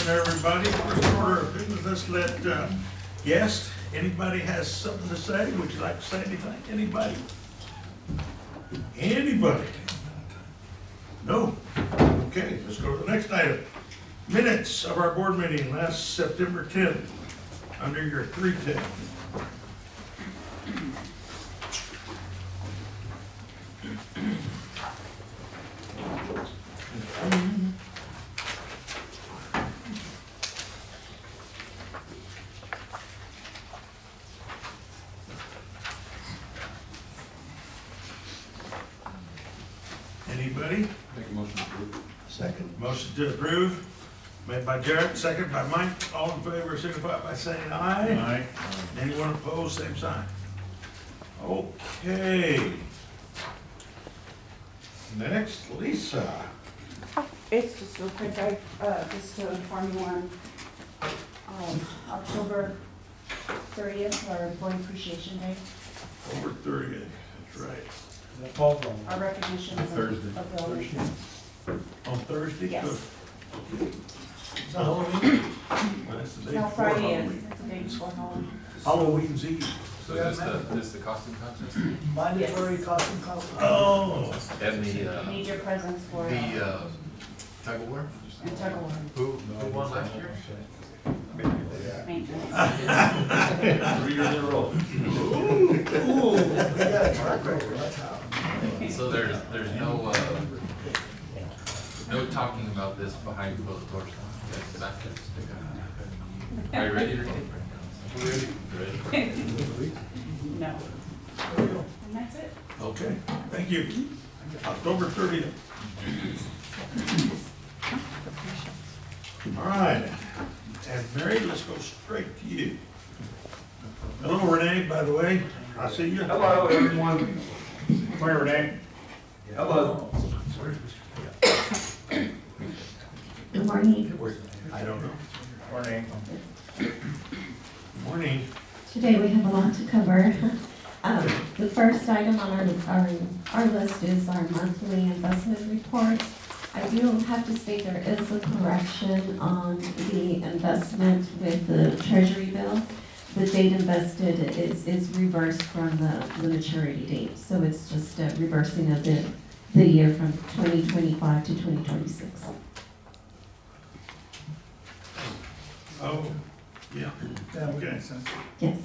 afternoon, everybody. First order of business, let's let guests, anybody has something to say? Would you like to say anything? Anybody? Anybody? No? Okay, let's go to the next item. Minutes of our board meeting last September 10th, under your 310. Anybody? Make a motion to approve. Second. Motion to approve, made by Jared, second by Mike. All in favor, signify by saying aye. Aye. Anyone opposed, same sign. Okay. Next, Lisa. It's just real quick, just to inform you on, October 30th, our Employee Appreciation Day, Over 30th, that's right. That falls on our recognition of Thursday. the Thursday. On Thursday? Yes. Good. Is that Halloween? Well, that's the day No, before Friday is, Halloween. it's the day before Halloween. Halloween's Eve. So is the costume contest mandatory costume costume. Oh. and Need your presence for, the tug of war? and tug of war Who won last year? maintenance. 3 years in a row. Ooh. We got a track record, that's how. So there's no talking about this behind closed doors. That's not gonna stick out. Are you ready to take? Ready? No. And that's it. Okay, thank you. October 30th. All right, and Mary, let's go straight to you. Hello, Renee, by the way, I see you. Hello, everyone. Come here, Renee. Hello. Good morning. I don't know. Morning. Morning. Today we have a lot to cover. The first item on our list is our monthly investment report. I do have to state there is a correction on the investment with the treasury bill. The date invested is reversed from the maturity date, so it's just a reversing of the year from 2025 to 2026. Oh, yeah. That Okay. makes sense. Yes.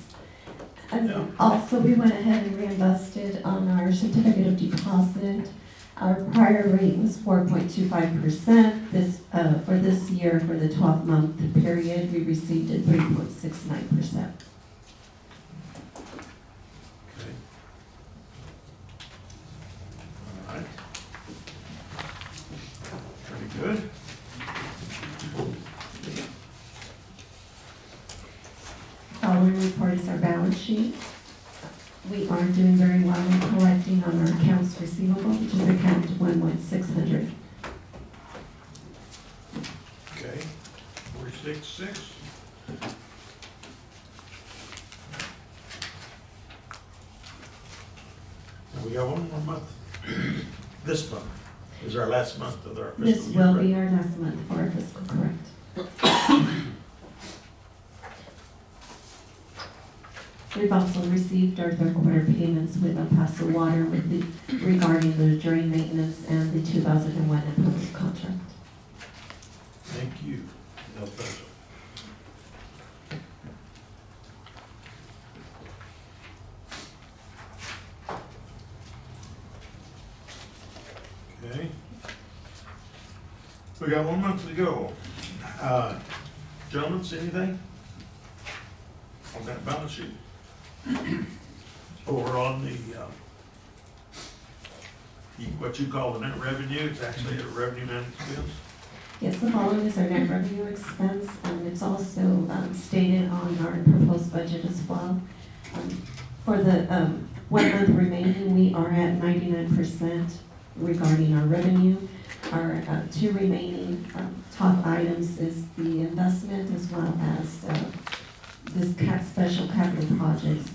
And Yeah. also, we went ahead and reinvested on our certificate of deposit. Our prior rate was 4.25%. For this year, for the 12-month period, we received at 3.69%. Okay. All right. Pretty good. Following report is our balance sheet. We are doing very well in collecting on our accounts receivable, which is account 11600. Okay. 466. And we got one more month. This month is our last month of our fiscal year. This will right? be our last month for our fiscal, correct? We've also received our third quarter payments with El Paso Water regarding the drain maintenance and the 2001 improvement contract. Thank you. No pressure. Okay. We got 1 month to go. Gentlemen, see anything on that balance sheet? Over on the, what you call the net revenue, it's actually a revenue management expense. Yes, the following is our net revenue expense, and it's also stated on our proposed budget as well. For the 1 month remaining, we are at 99% regarding our revenue. Our two remaining top items is the investment as well as this special capital projects.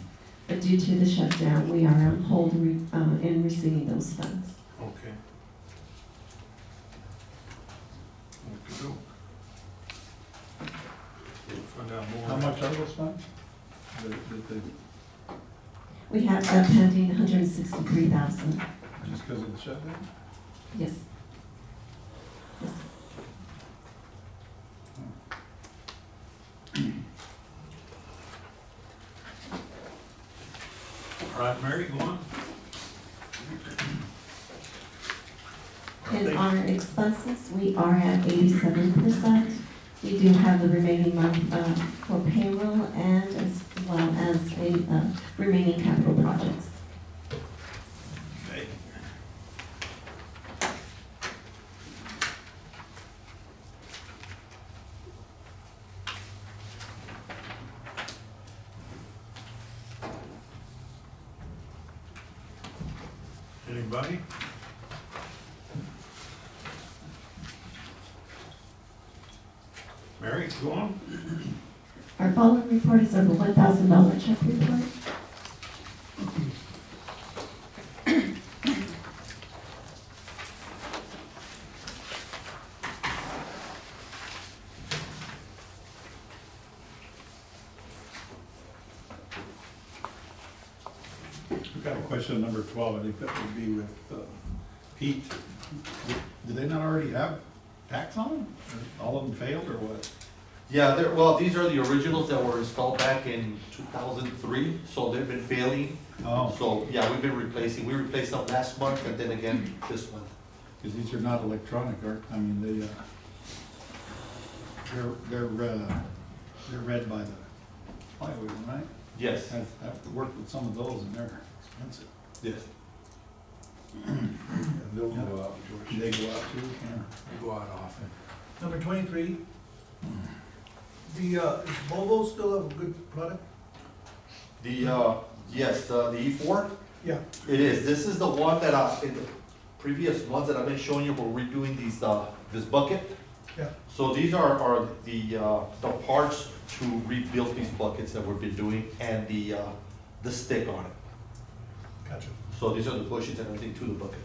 But due to the shutdown, we are on hold in receiving those funds. Okay. Okay. those funds? That We have pending 163,000. just because of the shutdown? Yes. Yes. All right, Mary, go on. In our expenses, we are at 87%. We do have the remaining month for payroll and as well as a remaining capital projects. Okay. Anybody? Mary, go on. Our following report is of a $1,000 check report. We've got a question on number 12, I think that would be with Pete. Do they not already have tax on them? Or all of them failed, or what? Yeah, well, these are the originals that were installed back in 2003, so they've been failing. Oh, So, yeah, we've been replacing, we replaced them last month and then again this month. because these are not electronic, I mean, they're read by the highway, right? Yes, I've worked with some of those, and they're expensive. yes. They'll go out, George. They go out too, yeah. They go out often. Number 23. Is Volvo still a good product? Yes, the E4, Yeah. it is. This is the one that, in the previous ones that I've been showing you, we're redoing these, this bucket. Yeah. So these are the parts to rebuild these buckets that we've been doing and the stick on it. Gotcha. So these are the bushings and everything to the bucket.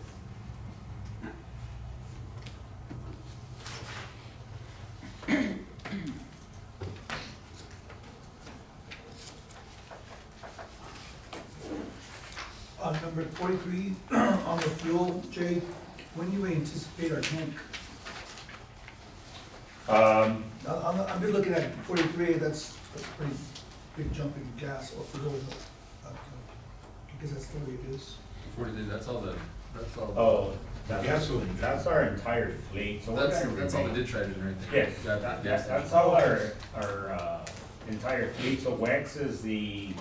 Number 43, on the fuel, Jay, when do you anticipate our tank? I'm just looking at 43, that's a pretty big jump in gas or fuel. Because that's the way it is. That's all Oh, Gasoline. that's our entire fleet, so we're That's gonna all the remain. discharges and everything. Yes, Got that's all our entire fleet, so WEX is the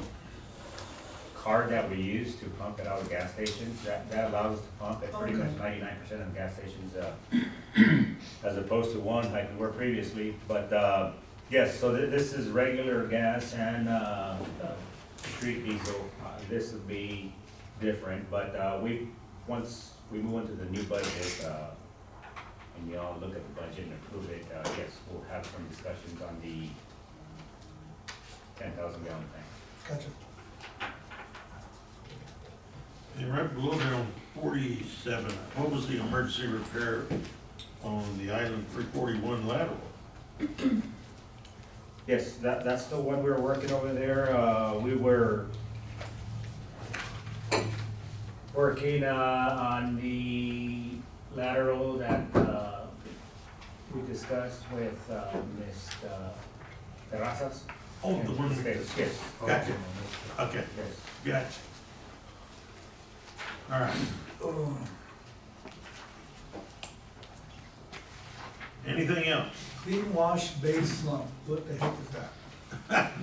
card that we use to pump at all the gas stations, that allows us to pump at pretty much Okay. 99% of the gas stations, as opposed to one like we were previously, but, yes, so this is regular gas and, street diesel, this would be different, but, once we move into the new budget, and we all look at the budget and approve it, yes, we'll have some discussions on the 10,000 gallon tank. Gotcha. And right below there on 47, what was the emergency repair on the Island 341 lateral? Yes, that's the one we were working over there, we were working, on the lateral that, we discussed with, Ms. Terrazas. Oh, the one we Yes, yes, Gotcha. Okay, yes. gotcha. All right. Anything else? Clean wash base slump, what the heck is that?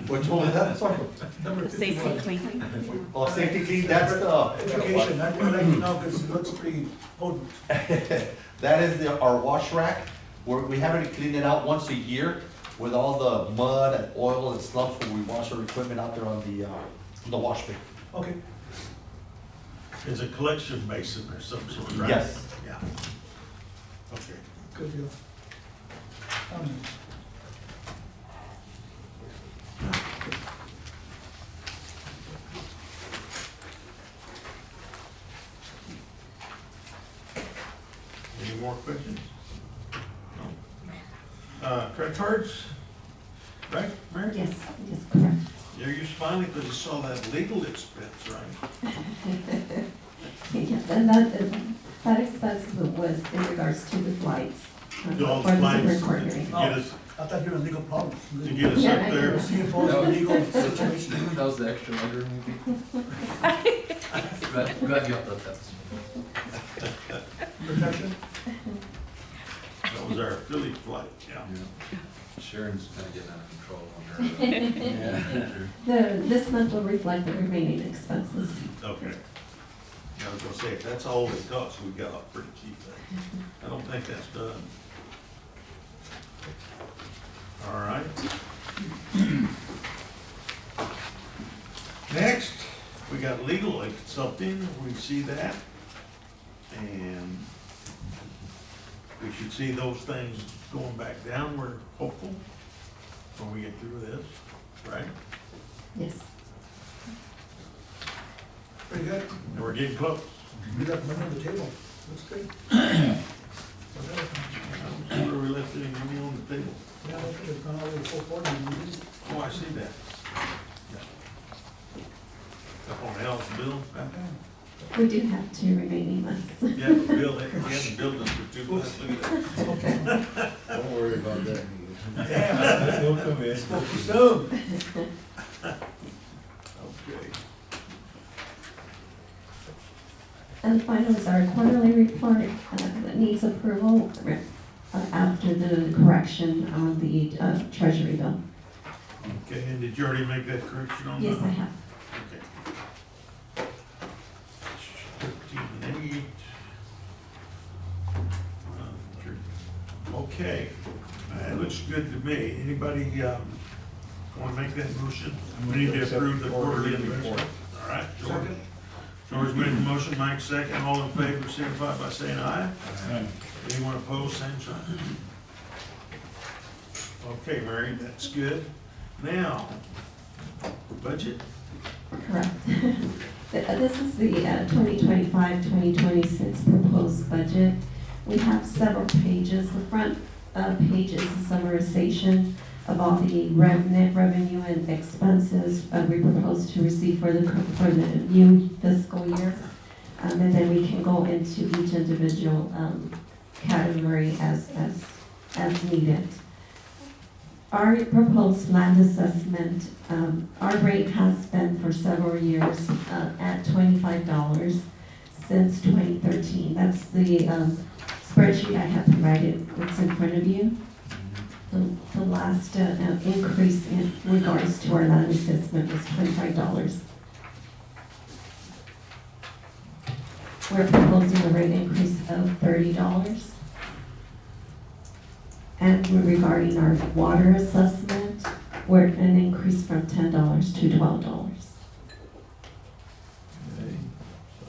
Which one was that? Sorry. Number Say 51. clean. Oh, safety clean, that's the, Education, I'd like to know, because it looks pretty potent. that is our wash rack, where we have to clean it out once a year with all the mud and oil and slumps when we wash our equipment out there on the wash bay. Okay, It's a collection basin or some sort, right? Yes. Yeah. Okay. good deal. Any more questions? No. Credit cards? right, Mary? Yes, yes, correct. Yeah, you're smiling because you saw that legal expense, right? Yes, and that expense was in regards to the flights. To all For the the flights, Supreme Court to hearing. get us, I thought you were in legal problems. to get us Yeah, up I there. know. CFO's legal situation. That was the extra legroom maybe? Glad you upped that. Protection? That was our Philly flight, yeah. Sharon's kind of getting out of control on her. This month will reflect the remaining expenses. Okay. I was gonna say, if that's all it costs, we got off pretty cheap then. I don't think that's done. All right. Next, we got legal and consulting, we see that. And we should see those things going back down, we're hopeful, when we get through this, right? Yes. Pretty good. And we're getting close. We got money on the table. Looks good. I don't see where we left any money on the table. Yeah, okay, it's gone all the way to 440. Oh, I see that. Up on Al's bill, We do have 2 remaining months. yeah, the bill, he hasn't billed us for 2 months, look at that. Okay. Don't worry about that. Damn, They'll come in. spoke too soon. Okay. And finally is our quarterly report that needs approval after the correction on the treasury bill. Okay, and did you already make that correction on that? Yes, I have. Okay. 13 and 8. Okay, that looks good to me. Anybody, want to make that motion? We need to approve the quarterly investment. All right, George. Second. George made the motion, Mike second. All in favor, signify by saying aye. Anyone opposed, same sign. Okay, Mary, that's good. Now, budget? Correct. This is the 2025-2026 proposed budget. We have several pages. The front page is a summarization of all the net revenue and expenses we propose to receive for the new fiscal year. And then we can go into each individual category as needed. Our proposed land assessment, our rate has been for several years at $25 since 2013. That's the spreadsheet I have provided, it's in front of you. The last increase in regards to our land assessment was $25. We're proposing a rate increase of $30. And regarding our water assessment, we're an increase from $10 to $12. Okay, so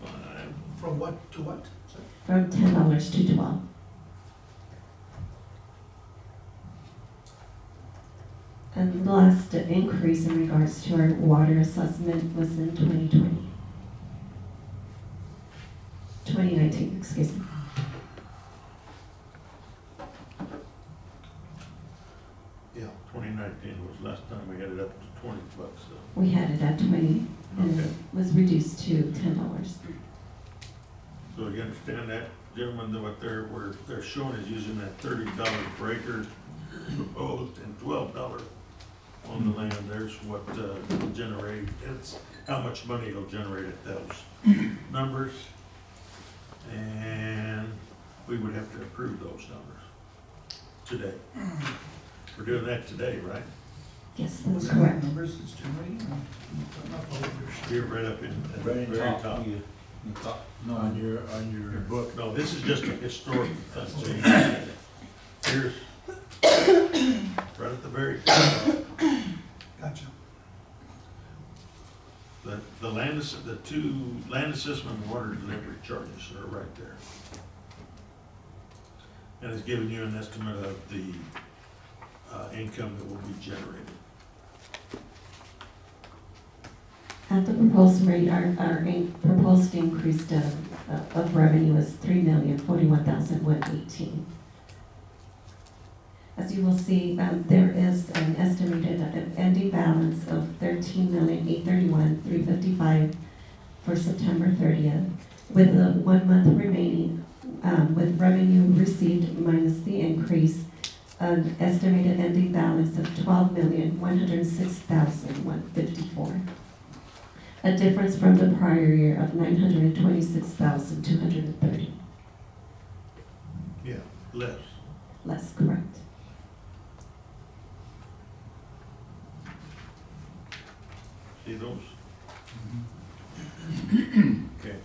45. From what to what? Sorry. From $10 to $12. And the last increase in regards to our water assessment was in 2019, excuse me. Yeah, 2019 was last time we had it up to 20 bucks, so. We had it at 20 and Okay. it was reduced to $10. So you understand that, gentlemen, that what they're showing is using that $30 per acre proposed and $12 on the land. There's what will generate, it's how much money it'll generate at those numbers. And we would have to approve those numbers today. We're doing that today, right? Yes, What's that's the correct. numbers it's generating? I'm not following your sheet. Here, right up in, at the Right in very top. top. No, on your book. No, this is just a historical thing, so you can see it. Here's, right at the very top, Gotcha. the land, the 2 land assessment and water delivery charges are right there. And it's giving you an estimate of the income that will be generated. At the proposed rate, our proposed increase of revenue is $3,041,118. As you will see, there is an estimated ending balance of $13,831,355 for September 30th, with the 1 month remaining, with revenue received minus the increase, an estimated ending balance of $12,106,154. A difference from the prior year of $926,230. Yeah, less. Less, correct. See those? Okay.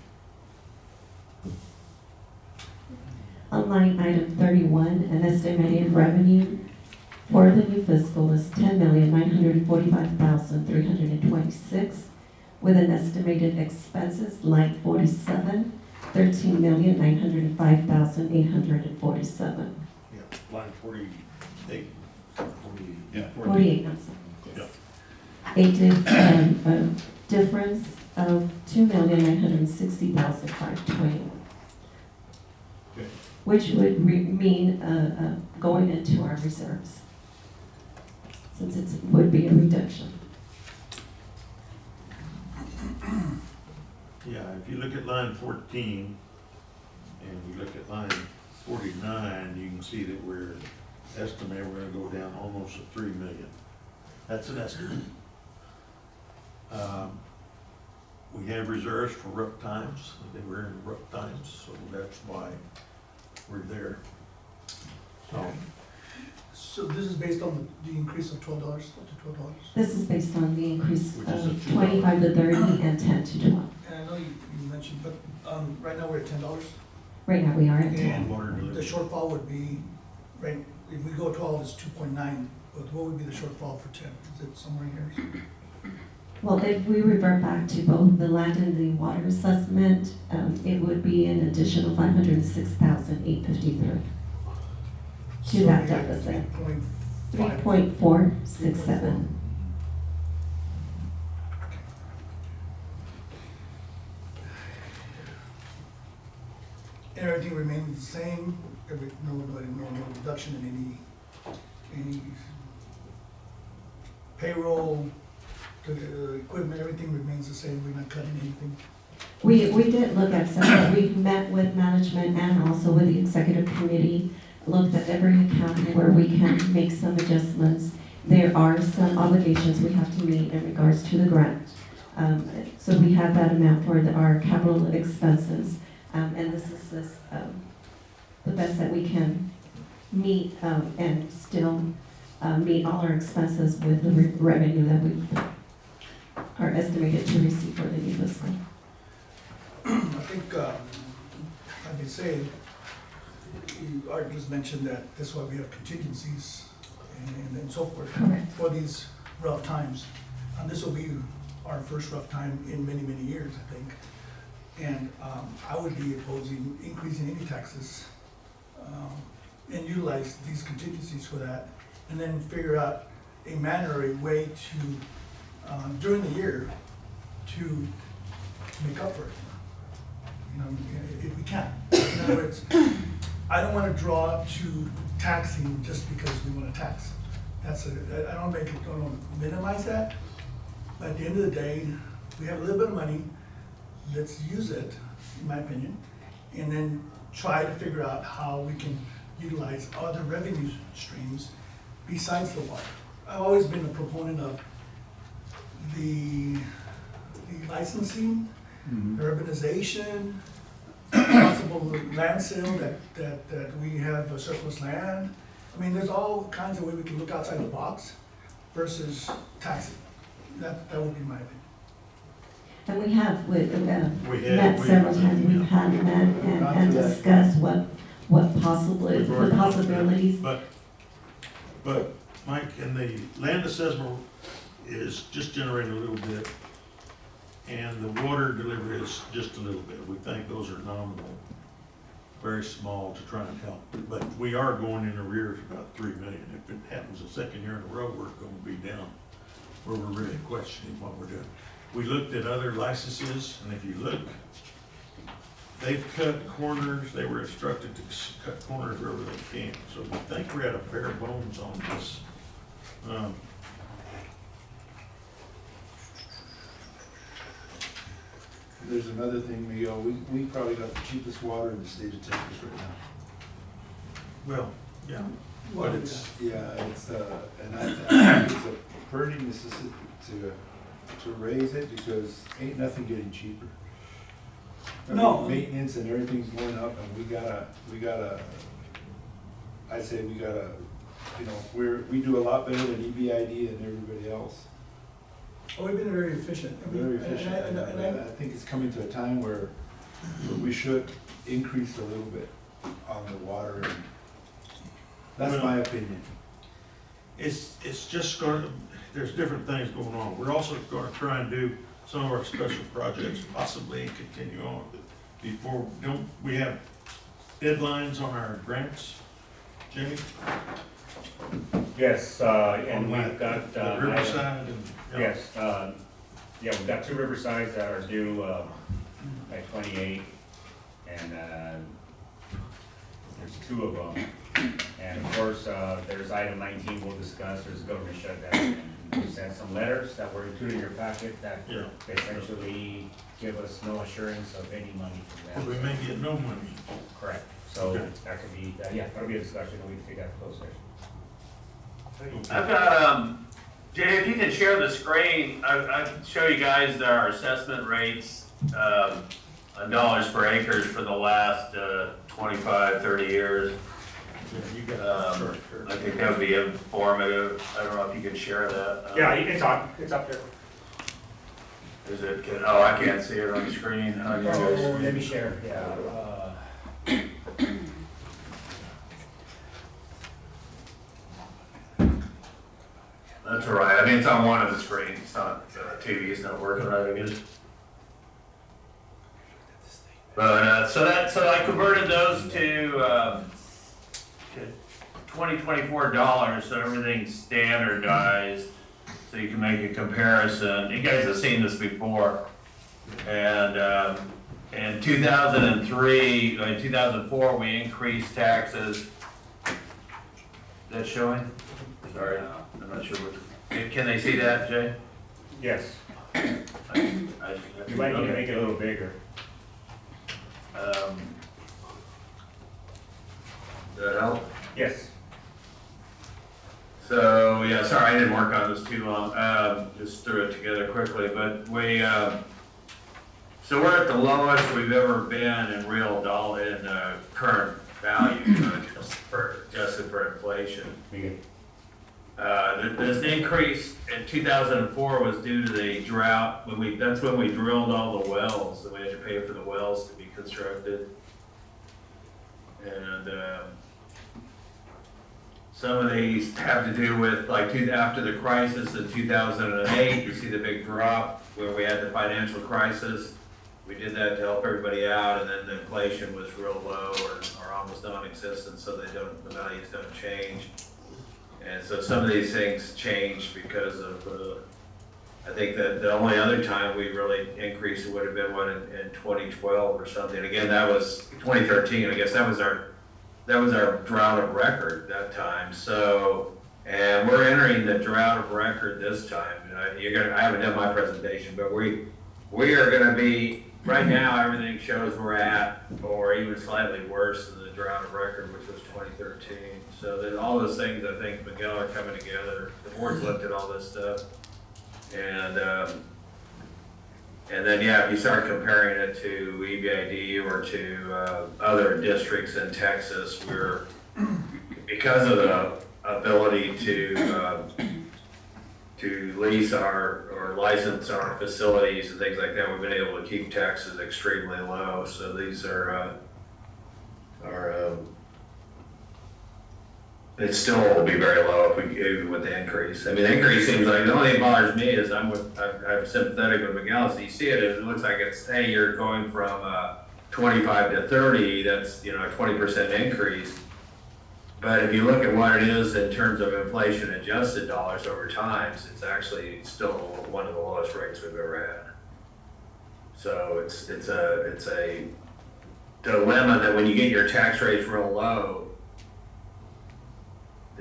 On line item 31, an estimated revenue for the new fiscal is $10,945,326, with an estimated expenses, line 47, $13,905,847. Yeah, line 48. 40, Yeah. 48, I'm sorry. Yeah. A difference of $2,960,521. Okay. Which would mean going into our reserves, since it would be a reduction. Yeah, if you look at line 14, and you look at line 49, you can see that we're estimating we're gonna go down almost to 3 million. That's an estimate. We have reserves for rough times, they were in rough times, so that's why we're there. So, So this is based on the increase of $12 to $12? This is based on the increase Which is a of $2. 25 to 30 and 10 to 12. And I know you mentioned, but right now we're at $10. Right now, we are at 10. And water the delivery. shortfall would be, right, if we go 12, it's 2.9, but what would be the shortfall for 10? Is it somewhere here? Well, if we revert back to both the land and the water assessment, it would be an additional 506,853 to that deficit. 3.467. And everything remains the same, no reduction in any payroll, the equipment, everything remains the same, we're not cutting anything. We did look at some, we met with management and also with the executive committee, looked at every account where we can make some adjustments. There are some obligations we have to meet in regards to the grant. So we have that amount for our capital expenses. And this is the best that we can meet and still meet all our expenses with the revenue that we are estimated to receive for the new fiscal. I think, like I say, Art just mentioned that that's why we have contingencies and so forth Correct. for these rough times. And this will be our first rough time in many, many years, I think. And I would be opposing increasing any taxes and utilize these contingencies for that. And then figure out a manner, a way to, during the year, to make up for it. You know, if we can. In other words, I don't want to draw to taxing just because we want to tax. I don't minimize that. But at the end of the day, we have a little bit of money. Let's use it, in my opinion, and then try to figure out how we can utilize other revenue streams besides the water. I've always been a proponent of the licensing, urbanization, possible land sale that we have a surplus land. I mean, there's all kinds of ways we can look outside the box versus taxing. That would be my opinion. And we have met We several have, times, we've yeah. had met and discussed what possibilities. But Mike, and the land assessment is just generating a little bit, and the water delivery is just a little bit. We think those are nominal, very small to try and help. But we are going in arrears about 3 million. If it happens a second year in a row, we're gonna be down, where we're really questioning what we're doing. We looked at other licenses, and if you look, they've cut corners, they were instructed to cut corners wherever they can, so we think we're at a bare bones on this. There's another thing, Miguel, we probably got the cheapest water in the state of Texas right now. Well, yeah, but it's, Yeah, it's, and I think it's a pretty necessity to raise it because ain't nothing getting cheaper. I mean, No. Maintenance and everything's going up and we gotta, I say we gotta, you know, we do a lot better than EBID and everybody else. Oh, we've been very efficient. I mean, Very efficient, and I think it's coming to a time where we should increase a little bit on the water. And that's Well, my opinion. it's just gonna, there's different things going on. We're also gonna try and do some of our special projects possibly and continue on. Before, don't, we have deadlines on our grants, Jimmy? Yes, and we've got, The Riverside and. yeah. yes, yeah, we've got 2 Riversides that are due, at 28, and, there's 2 of them. And of course, there's item 19 we'll discuss, there's a government shutdown. And we sent some letters that were included in your packet that Yeah. essentially give us no assurance of any money from We them. may get no money. Correct, so Okay. that could be, yeah, that'll be a discussion, we can take that close session. I've got, Jay, if you can share the screen, I show you guys our assessment rates, on dollars per acres for the last, 25, 30 years. Yeah, you got that chart there. I think that would be informative. I don't know if you could share that. Yeah, it's up there. Is it, oh, I can't see it on the screen. How do you guys- Oh, let me share, yeah. That's all right. I mean, it's on one of the screens. It's not, TV's not working right, I guess. But, so I converted those to 2024 dollars, so everything's standardized, so you can make a comparison. You guys have seen this before. And, in 2003, in 2004, we increased taxes. Is that showing? Sorry, I'm not sure what, can they see that, Jay? Yes, I- you might need to make it a little bigger. Does that help? Yes. So, yeah, sorry, I didn't work on this too long, just threw it together quickly, but we, so we're at the lowest we've ever been in real dollar, in, current value, adjusted for inflation. This increase in 2004 was due to the drought, that's when we drilled all the wells, and we had to pay for the wells to be constructed. And, some of these have to do with, like, after the crisis in 2008, you see the big drop where we had the financial crisis. We did that to help everybody out, and then the inflation was real low or almost non-existent, so the values don't change. And so some of these things changed because of, I think that the only other time we really increased it would have been in 2012 or something. Again, that was 2013, I guess that was our drought of record that time. So, and we're entering the drought of record this time. I haven't done my presentation, but we are gonna be, right now, everything shows we're at, or even slightly worse than the drought of record, which was 2013. So that all those things, I think, Miguel, are coming together. The board's looked at all this stuff. And then, yeah, if you start comparing it to EBID or to other districts in Texas, because of the ability to lease or license our facilities and things like that, we've been able to keep taxes extremely low. So these it still will be very low even with the increase. I mean, the increase seems like, the only thing that bothers me is I'm sympathetic with Miguel. So you see it looks like it's, hey, you're going from 25 to 30, that's, a 20% increase. But if you look at what it is in terms of inflation adjusted dollars over time, it's actually still one of the lowest rates we've ever had. So it's a dilemma that when you get your tax rates real low,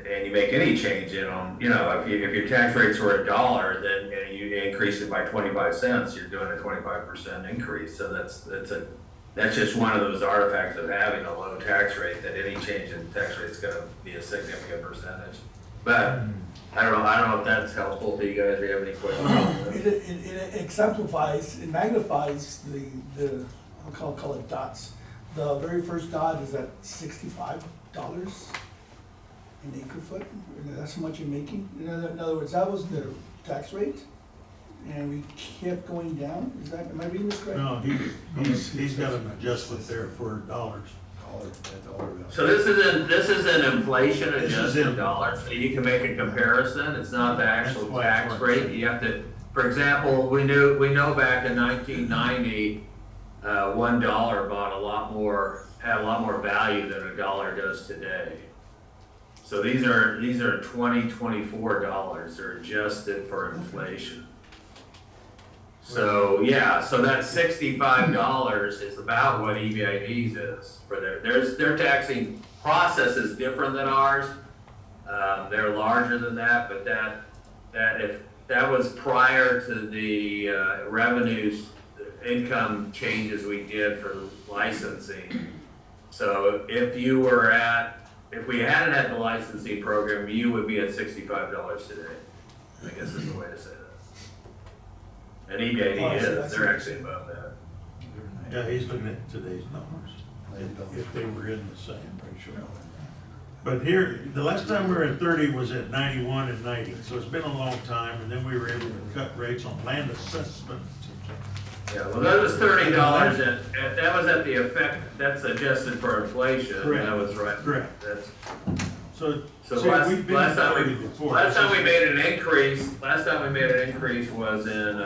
and you make any change in them, you know, if your tax rates were $1, then and you increase it by 25 cents, you're doing a 25% increase. So that's just one of those artifacts of having a low tax rate, that any change in tax rate is gonna be a significant percentage. But I don't know if that's helpful to you guys. Do you have any questions? It exemplifies, it magnifies the, I'll call it dots. The very first dot is at $65 an acre foot, that's how much you're making. In other words, that was the tax rate, and we kept going down, am I reading this correct? No, he's got an adjustment there for dollars. So this is an inflation This is adjusted in- dollar, so you can make a comparison. It's not the actual That's why tax it's rate. hard. You have to, for example, we know back in 1990, $1 had a lot more value than $1 does today. So these are 2024 dollars. They're adjusted for inflation. So yeah, so that $65 is about what EBID's is for their taxing process is different than ours. They're larger than that, but if that was prior to the revenues, income changes we did for licensing. So if we hadn't had the licensing program, you would be at $65 today. I guess is the way to say that. And EBID is, they're actually above that. Yeah, he's looking at today's numbers, if they were in the same ratio. But here, the last time we were at 30 was at 91 and 90, so it's been a long time, and then we were able to cut rates on land assessment. Yeah, well, that was $30, and that was at the effect, that's adjusted for inflation, Correct. that was right. Correct. That's, So, so see, last we've been at time 30 we, before. last time we made an increase was in,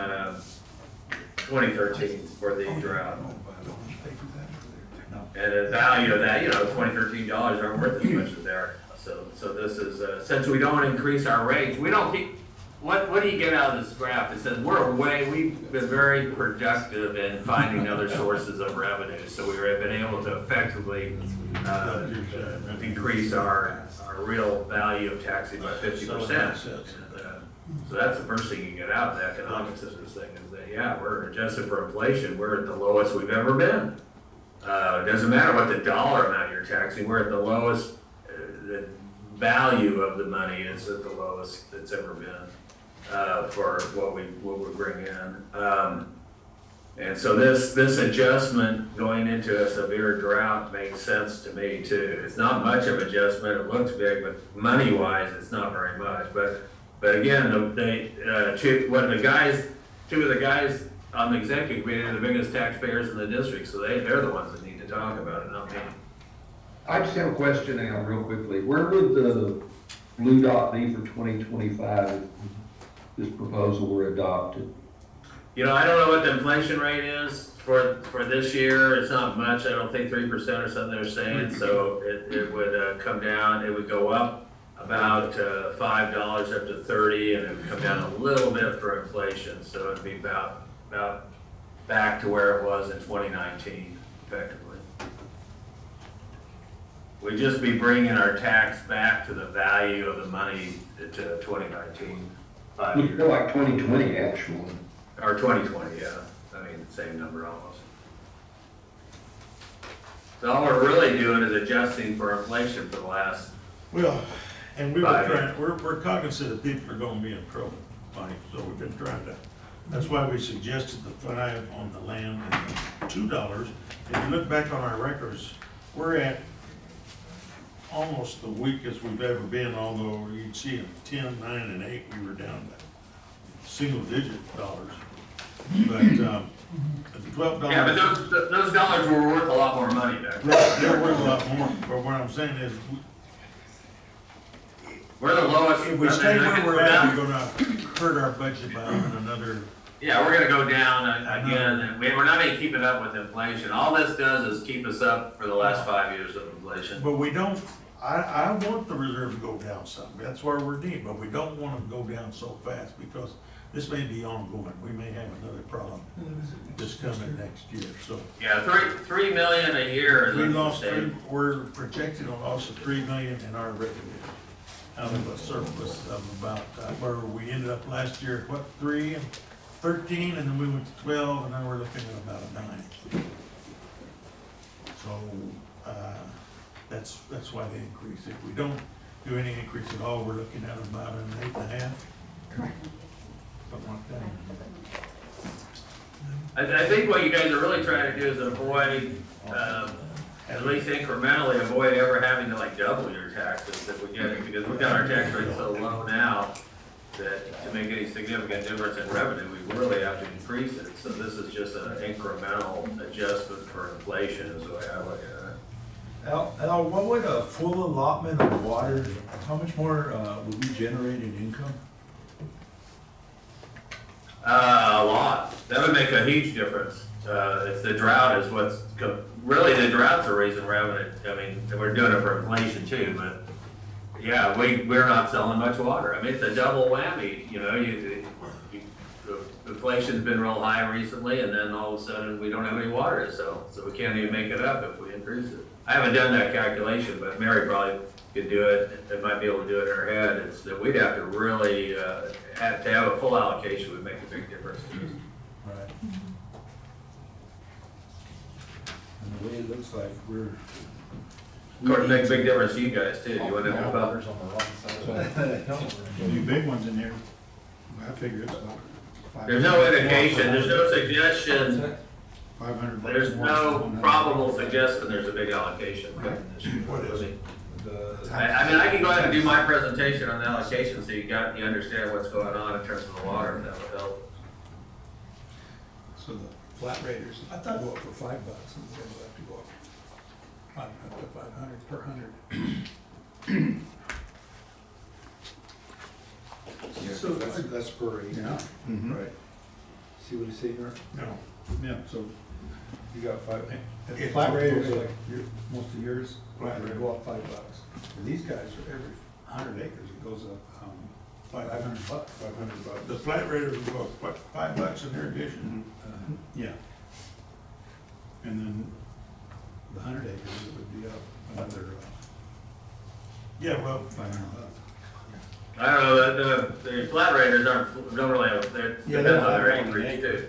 2013 for the drought. And the value of that, $20, $13 aren't worth as much as they are. So this is, since we don't increase our rates, we don't keep, what do you get out of this graph? It says we've been very productive in finding other sources of revenue. So we've been able to effectively increase our real value of taxing by 50%. So that's the first thing you get out of the economics of this thing is that, yeah, we're adjusted for inflation. We're at the lowest we've ever been. It doesn't matter what the dollar amount you're taxing, we're at the lowest, the value of the money is at the lowest it's ever been for what we bring in. And so this adjustment going into a severe drought makes sense to me too. It's not much of adjustment, it looks big, but money-wise, it's not very much. But again, two of the guys on the executive committee are the biggest taxpayers in the district, so they're the ones that need to talk about it, not me. I just have a question now, real quickly. Where would the blue dot be for 2025 if this proposal were adopted? I don't know what the inflation rate is for this year. It's not much. I don't think 3% or something they're saying. So it would come down. It would go up about $5 up to 30, and it would come down a little bit for inflation. So it'd be about back to where it was in 2019, effectively. We'd just be bringing our tax back to the value of the money to 2019. 5 Looks years. more like 2020, actually. Or 2020, yeah. I mean, same number almost. So all we're really doing is adjusting for inflation for the last, Well, and we were Right. trying, we're cognizant that people are gonna be in trouble, Mike, so we've been trying to, that's why we suggested the 5 on the land and the $2. If you look back on our records, we're at almost the weakest we've ever been, although you'd see in 10, 9, and 8, we were down to single-digit dollars. But, the $12. yeah, but those dollars were worth a lot more money back then. Right, they're worth a lot more, but what I'm saying is, We're the lowest. if we stay where we're at, we're gonna hurt our budget by even another. Yeah, we're gonna go down again, and we're not gonna keep it up with inflation. All this does is keep us up for the last 5 years of inflation. But we don't, I want the reserve to go down some, that's where we're deep, but we don't wanna go down so fast, because this may be ongoing, we may have another problem this coming next year, so. Yeah, 3 million a year. We is lost the same. we're projected a loss of 3 million in our revenue out of a surplus of about, where we ended up last year, what, 3 and 13, and then we went to 12, and now we're looking at about a 9. So, that's why they increase. If we don't do any increase at all, we're looking at about an 8.5, Correct. something like that. I think what you guys are really trying to do is avoid, at least incrementally, avoid ever having to like double your taxes if we get it, because we've got our tax rate so low now that to make any significant difference in revenue, we really have to increase it. So this is just an incremental adjustment for inflation is the way I look at it. Al, what would a full allotment of water, how much more would we generate in income? A lot. That would make a huge difference. It's the drought is what's, really the drought's the reason we're having it. I mean, we're doing it for inflation too, but yeah, we're not selling much water. I mean, it's a double whammy, you know, inflation's been real high recently and then all of a sudden we don't have any water to sell. So we can't even make it up if we increase it. I haven't done that calculation, but Mary probably could do it. They might be able to do it in her head. It's that we'd have to really, have a full allocation would make a big difference to us. Right. And the way it looks like, we're. Of course, it makes a big difference to you guys too. You want to know about? New big ones in here. I figure it's about. There's no indication, there's no suggestion, 500 bucks there's more no than 100. probable suggestion there's a big allocation. What is it? I mean, I can go ahead and do my presentation on the allocation so you understand what's going on in terms of the water, if that would help. So the flat raters, I thought- go up for $5, and then we'll have to go up to 500 per 100. So that's per acre. Yeah. Mhm. Right. See what he's saying there? No. Yeah, so You got 5. the flat raters, like most of yours, flat rate go up $5. For these guys, for every 100 acres, it goes up $500. 500 bucks. The flat raters will go, what, $5 in irrigation? Yeah. And then the 100 acres, it would be up another Yeah, well, $500. I don't know, the flat raters don't really have, it Yeah, depends they on don't their have one acreage acre. too.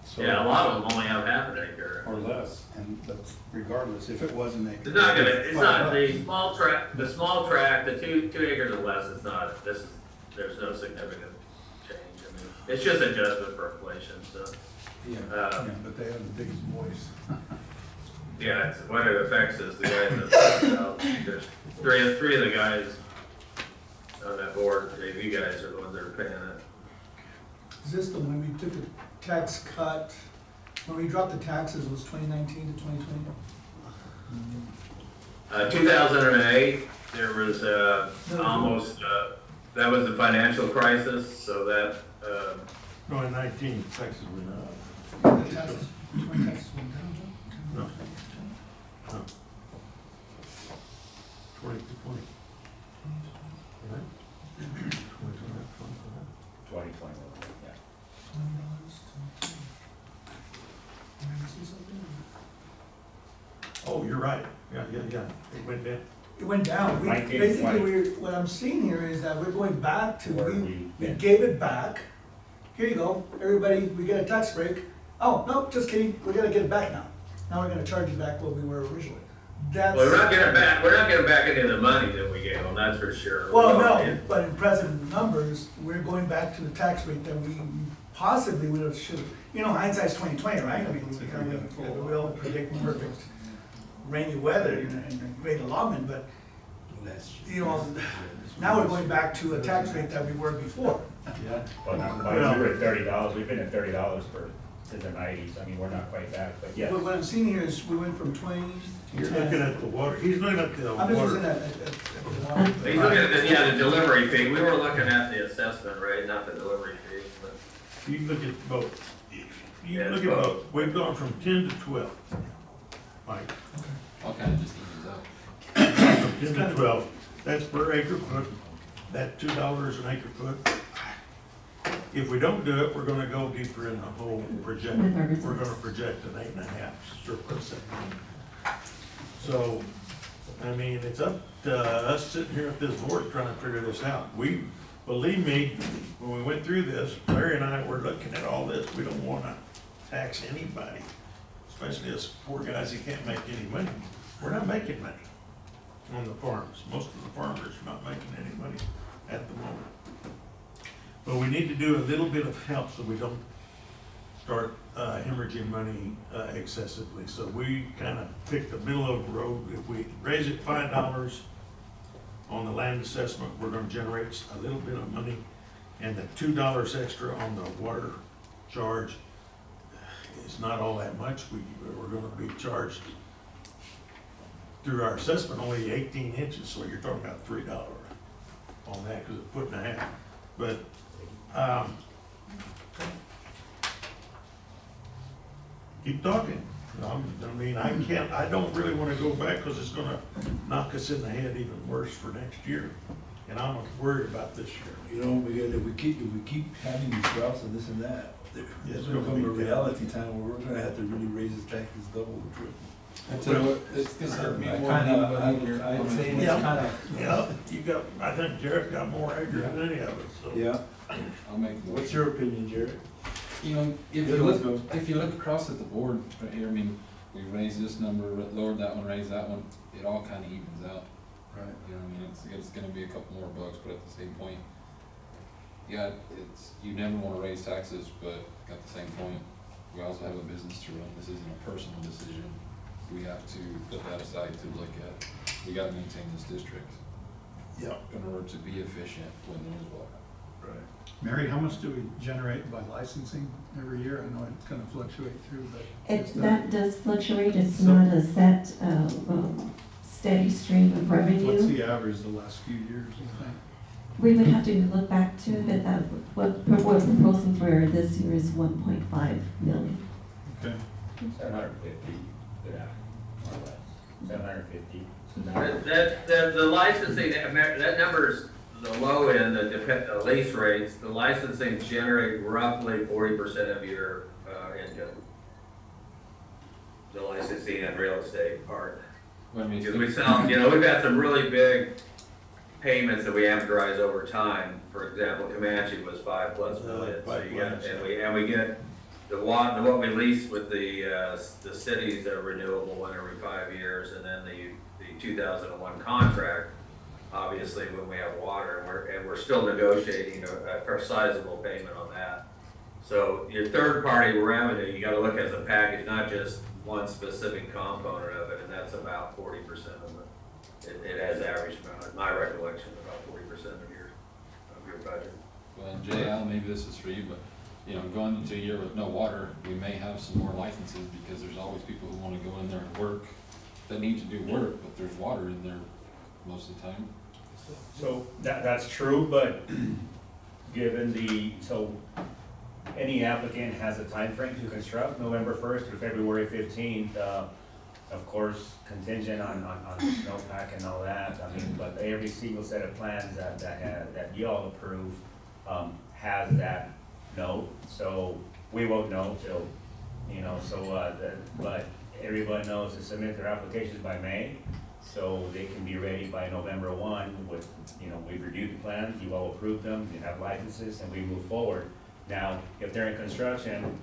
So- Yeah, a lot of them only have half an acre. Or less, and that's regardless, if it was an acre. It's not gonna, it's not, $5. the small tract, the 2 acres or less, it's not, there's no significant change. I mean, it's just adjustment for inflation, so. Yeah, but they have the biggest voice. Yeah, what it affects is the guys that, there's three of the guys on that board, you guys are the ones that are paying it. Is this the one we took a tax cut, when we dropped the taxes, was 2019 to 2020? 2008, there was, almost, that was the financial crisis, so that, no, in 19, Texas went up. The taxes, 20 taxes went down, No. No. 20 to 20. Right? 20 to 2021, yeah. $20 to. Did I see something? Oh, you're right. Yeah. It went down. It went down. 19, Basically, 20. what I'm seeing here is that we're going back to, Where we we- gave it back. Here you go, everybody, we get a tax break. Oh, no, just kidding, we're gonna get it back now. Now we're gonna charge you back what we were originally. That's. well, we're not getting back any of the money that we gave them, that's for sure. Well, no, Yeah. but in present numbers, we're going back to the tax rate that we possibly would have, should, you know, hindsight's 20/20, right? I mean, we all predict perfect rainy weather and great allotment, but, you know, now we're going back to a tax rate that we were before. Yeah. Well, not quite, we were at $30, we've been at $30 since the 90s, I mean, we're not quite back, but yes. But what I'm seeing here is we went from 20 to You're 10. looking at the water. He's looking at the I'm just water. looking at the water. He's looking at the delivery fee, we were looking at the assessment rate, not the delivery fee, but. You can look at both. You Yeah, can it's look at both. both. We've gone from 10 to 12. Mike, All kind of just evens out. from 10 to 12. That's per acre foot. That $2 an acre foot. if we don't do it, we're gonna go deeper in the hole and project, With our we're reserves. gonna project an 8.5 surplus. So, I mean, it's up to us sitting here at this board trying to figure this out. Believe me, when we went through this, Larry and I were looking at all this, we don't wanna tax anybody, especially us poor guys who can't make any money. We're not making money on the farms. Most of the farmers are not making any money at the moment. But we need to do a little bit of help so we don't start hemorrhaging money excessively. So we kind of picked the middle of the road. If we raise it $5 on the land assessment, we're gonna generate a little bit of money. And the $2 extra on the water charge is not all that much. We're gonna be charged through our assessment only 18 inches, so you're talking about $3 on that, because it's 1.5 foot. But, keep talking. I don't really wanna go back, because it's gonna knock us in the head even worse for next year. And I'm worried about this year. You know, because if we keep having these droughts and this and that, It's there's gonna gonna come a be reality time where we're gonna have to really raise the taxes double or triple. I tell you what, it's gonna hurt me more Kinda, than anybody here. I'd say it's Yeah. kinda, Yeah, I think Jared's got more acres than any of us, so. yeah. I'll make. What's your opinion, Jared? You know, if Yeah, you let's look, if you look across at the board right here, I mean, we raised this number, lowered that one, raised that one, it all kinda evens out. Right. You know, what I mean, it's gonna be a couple more bucks, but at the same point, yeah, you never wanna raise taxes, but at the same point, we also have a business to run, this isn't a personal decision. We have to put that aside to look at, we gotta maintain this district Yeah. in order to be efficient when there is water. Right. Mary, how much do we generate by licensing every year? I know it's gonna fluctuate through, but. That does fluctuate, it's So- not a set, steady stream of What's revenue. the average the last few years, you think? We would have to look back to it, but what we're proposing for this year is 1.5 million. Okay. 750, yeah, more or less, 750. So now- The licensing, that number's the low end, the lease rates, the licensing generate roughly 40% of your income. The licensing and real estate part. Well, I mean, Because we sell, we've got some really big payments that we amortize over time. For example, Comanche was $5+ million, so you got, and we get what we lease with the cities are renewable every 5 years, and then the 2001 contract, obviously when we have water, and we're still negotiating a sizable payment on that. So your third party revenue, you gotta look as a package, not just one specific component of it, and that's about 40% of it. It has averaged, my recollection, about 40% of your budget. well, and JL, maybe this is for you, but, going into a year with no water, we may have some more licenses, because there's always people who wanna go in there and work, that need to do work, but there's water in there most of the time. So that's true, but given any applicant has a time frame to construct, November 1st to February 15th. Of course, contingent on snowpack and all that. I mean, but every single set of plans that you all approve has that note. So we won't know till, but everybody knows to submit their applications by May, so they can be ready by November 1 with, we've reviewed the plans, you all approved them, you have licenses, and we move forward. Now, if they're in construction,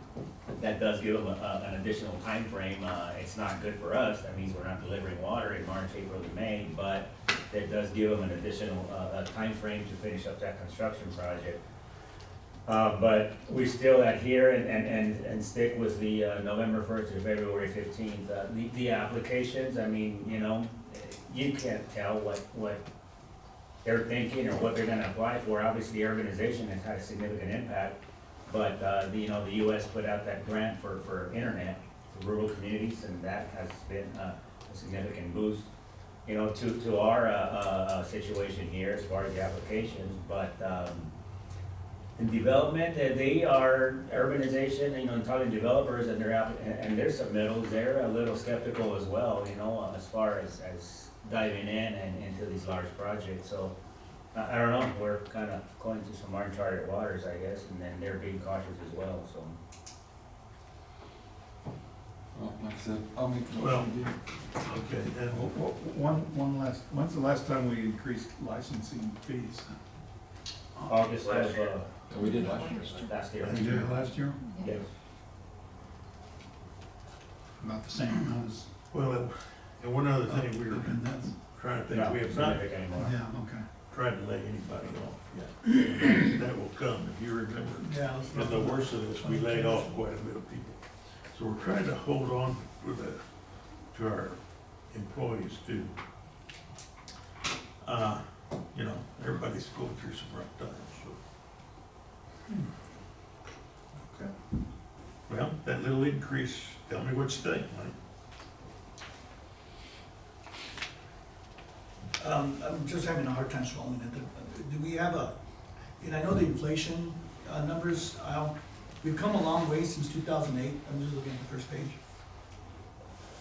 that does give them an additional time frame. It's not good for us, that means we're not delivering water in March, April, and May, but it does give them an additional time frame to finish up that construction project. But we still adhere and stick with the November 1st to February 15th. The applications, I mean, you can't tell what they're thinking or what they're gonna apply for. Obviously, urbanization has had a significant impact, but the US put out that grant for internet to rural communities, and that has been a significant boost, to our situation here as far as the applications. But in development, they are urbanization, talking to developers and their submittals, they're a little skeptical as well, as far as diving in and into these large projects. So I don't know, we're kinda going to some uncharted waters, I guess, and then they're being cautious as well, so. Well, like I said, I'll make a Well, motion. okay, and When's the last time we increased licensing fees? August of, Yeah, we did last year. last year. We did it last year, Yes. about the same amount as, well, and one other thing we were and that's, trying to think, Not we have not significant anymore. yeah, okay. tried to lay anybody off yet. That will come, if you remember. Yeah. In the worst of this, we laid off quite a bit of people. So we're trying to hold on to our employees too. You know, everybody's going through some rough times, so. Okay. Well, that little increase, tell me what you think, Mike. I'm just having a hard time swallowing it. Do we have and I know the inflation numbers, we've come a long way since 2008. I'm just looking at the first page.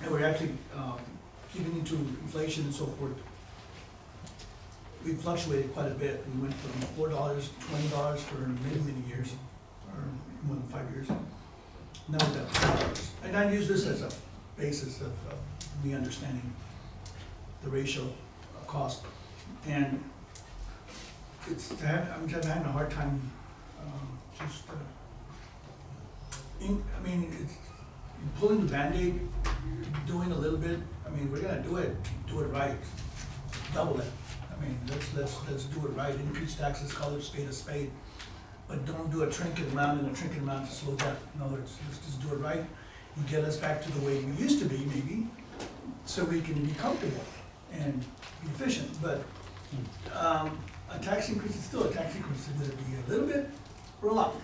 And we're actually keeping into inflation and so forth. We've fluctuated quite a bit. We went from $4, $20 for many, many years, or more than 5 years. Now we're at $2. And I use this as a basis of me understanding the ratio of cost. And I'm just having a hard time I mean, it's pulling the Band-Aid, doing a little bit. I mean, we're gonna do it right, double it. I mean, let's do it right, increase taxes, call it a spade. But don't do a trinket amount and a trinket amount to slow down. In other words, let's just do it right. You get us back to the way we used to be, maybe, so we can be comfortable and be efficient. But a tax increase is still a tax increase. Whether it be a little bit or a lot.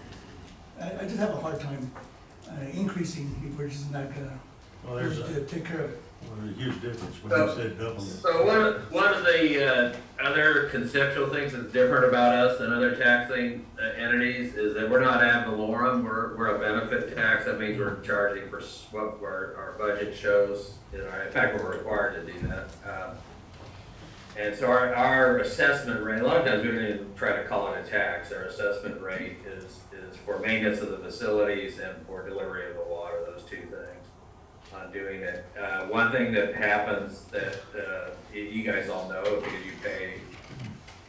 I just have a hard time increasing if we're just not gonna take care of it. Well, there's a huge difference when you said double it. So one of the other conceptual things that's different about us than other taxing entities is that we're not ad valorem, we're a benefit tax. That means we're charging for what our budget shows. In fact, we're required to do that. And so our assessment rate, a lot of times we don't even try to call it a tax. Our assessment rate is for maintenance of the facilities and for delivery of the water, those two things. On doing it. One thing that happens that you guys all know because you pay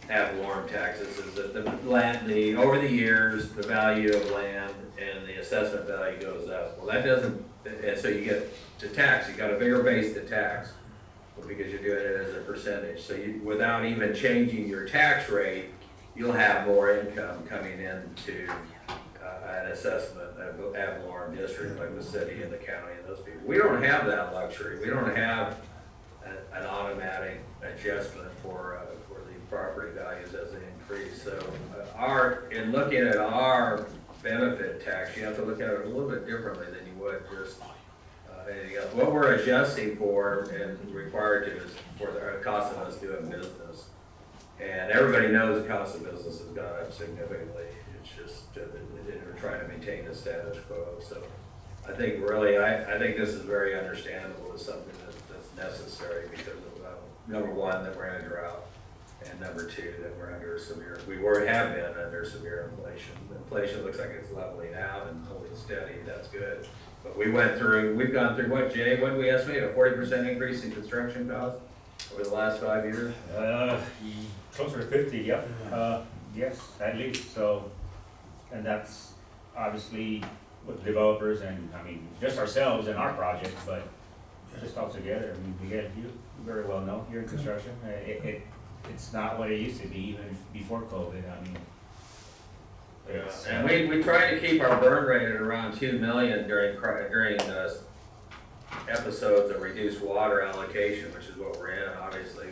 ad valorem taxes is that over the years, the value of land and the assessment value goes up. Well, that doesn't, and so you get to tax, you got a bigger base to tax because you're doing it as a percentage. So without even changing your tax rate, you'll have more income coming into an assessment, ad valorem district like the city and the county and those people. We don't have that luxury. We don't have an automatic adjustment for the property values as they increase. So in looking at our benefit tax, you have to look at it a little bit differently than you would just anything else. What we're adjusting for and required to is for the cost of us doing business. And everybody knows the cost of business has gone up significantly. It's just, we're trying to maintain the status quo. So I think really, I think this is very understandable as something that's necessary because of, number one, that we're in a drought. And number two, that we're under have been under severe inflation. Inflation looks like it's leveling out and holding steady, that's good. But we've gone through what, Jay, what did we estimate, a 40% increase in construction costs over the last 5 years? Closer to 50, yep. Yes, at least, so, and that's obviously with developers and, I mean, just ourselves and our project, but just all together, I mean, you very well know, you're in construction, it's not what it used to be even before COVID, I mean. And we try to keep our burn rate at around 2 million during episodes of reduced water allocation, which is what we're in, obviously.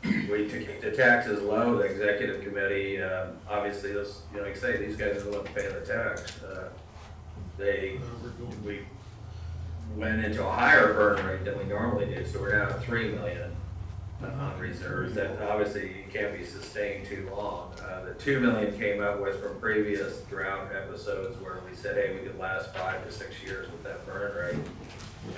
We to keep the taxes low, the executive committee, obviously, this, like I say, these guys are the ones paying the tax. We went into a higher burn rate than we normally do, so we're down at 3 million on reserves. That obviously can't be sustained too long. The 2 million came up with from previous drought episodes where we said, hey, we could last 5 to 6 years with that burn rate.